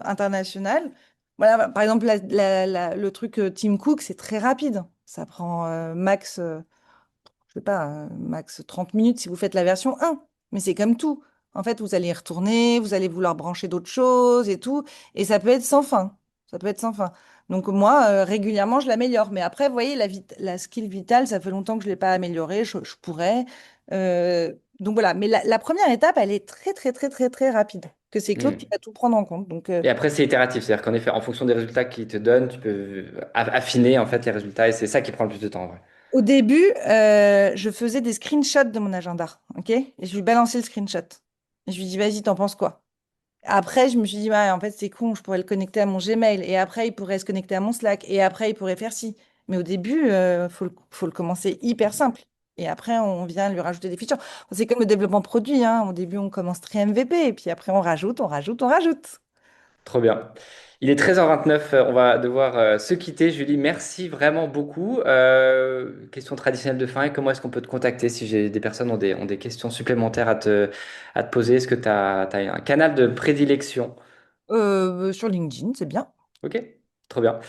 international. Voilà, par exemple, le truc Tim Cook, c'est très rapide. Ça prend max. Je sais pas, max 30 minutes si vous faites la version 1. Mais c'est comme tout. En fait, vous allez y retourner, vous allez vouloir brancher d'autres choses et tout. Et ça peut être sans fin. Ça peut être sans fin. Donc moi, régulièrement, je l'améliore. Mais après, vous voyez, la skill vitale, ça fait longtemps que je ne l'ai pas améliorée. Je pourrais. Donc voilà. Mais la première étape, elle est très, très, très, très, très rapide. Que c'est Claude qui Hmm. va tout prendre en compte. Donc, Et après, c'est itératif, c'est-à-dire qu'en effet, en fonction des résultats qu'ils te donnent, tu peux affiner en fait les résultats, et c'est ça qui prend le plus de temps, en vrai. au début, je faisais des screenshots de mon agenda, ok? Et je lui balançais le screenshot. Et je lui dis, vas-y, t'en penses quoi? Après, je me suis dit, ouais, en fait, c'est con, je pourrais le connecter à mon Gmail. Et après, il pourrait se connecter à mon Slack. Et après, il pourrait faire ci. Mais au début, faut le commencer hyper simple. Et après, on vient lui rajouter des features. C'est comme le développement produit, hein. Au début, on commence très MVP. Et puis après, on rajoute, on rajoute, on rajoute. Trop bien. Il est 13h29, on va devoir se quitter. Julie, merci vraiment beaucoup. Question traditionnelle de fin, comment est-ce qu'on peut te contacter si j'ai des personnes ont des questions supplémentaires à te poser? Est-ce que tu as un canal de prédilection? Sur LinkedIn, c'est bien. Ok, trop bien.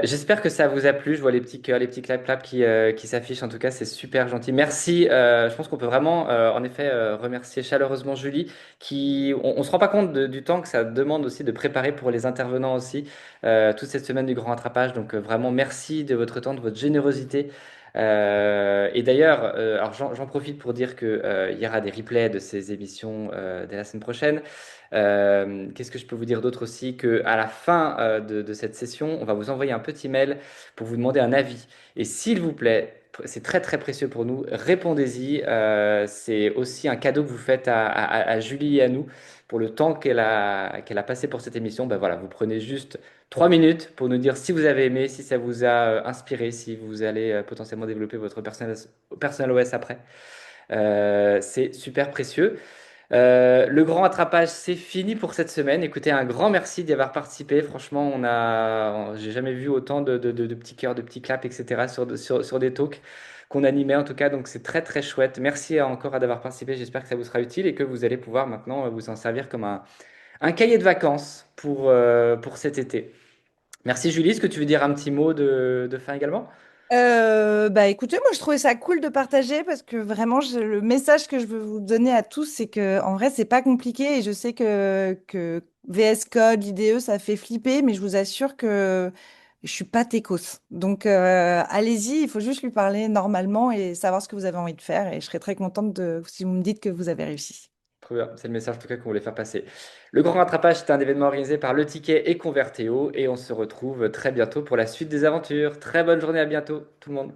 J'espère que ça vous a plu. Je vois les petits cœurs, les petits clap qui s'affichent. En tout cas, c'est super gentil. Merci. Je pense qu'on peut vraiment, en effet, remercier chaleureusement Julie, on se rend pas compte du temps que ça demande aussi de préparer pour les intervenants aussi, toute cette semaine du grand rattrapage. Donc, vraiment, merci de votre temps, de votre générosité. Et d'ailleurs, alors j'en profite pour dire que il y aura des replays de ces émissions dès la semaine prochaine. Qu'est-ce que je peux vous dire d'autre aussi? Que à la fin de cette session, on va vous envoyer un petit mail pour vous demander un avis. Et s'il vous plaît, c'est très très précieux pour nous, répondez-y. C'est aussi un cadeau que vous faites à Julie et à nous pour le temps qu'elle a passé pour cette émission. Ben voilà, vous prenez juste 3 minutes pour nous dire si vous avez aimé, si ça vous a inspiré, si vous allez potentiellement développer votre personnel OS après. C'est super précieux. Le grand attrapage, c'est fini pour cette semaine. Écoutez, un grand merci d'y avoir participé. Franchement, j'ai jamais vu autant de petits cœurs, de petits claps, etc. sur des talks qu'on animait en tout cas. Donc c'est très très chouette. Merci encore d'avoir participé. J'espère que ça vous sera utile et que vous allez pouvoir maintenant vous en servir comme un cahier de vacances pour cet été. Merci Julie. Est-ce que tu veux dire un petit mot de fin également? Bah écoutez, moi je trouvais ça cool de partager parce que vraiment le message que je veux vous donner à tous, c'est que en vrai c'est pas compliqué et je sais que VS Code, IDE, ça fait flipper, mais je vous assure que je suis pas techos. Donc allez-y, il faut juste lui parler normalement et savoir ce que vous avez envie de faire et je serai très contente si vous me dites que vous avez réussi. Très bien, c'est le message en tout cas qu'on voulait faire passer. Le Grand Rattrapage, c'est un événement organisé par Le Ticket et Convertéo et on se retrouve très bientôt pour la suite des aventures. Très bonne journée, à bientôt tout le monde.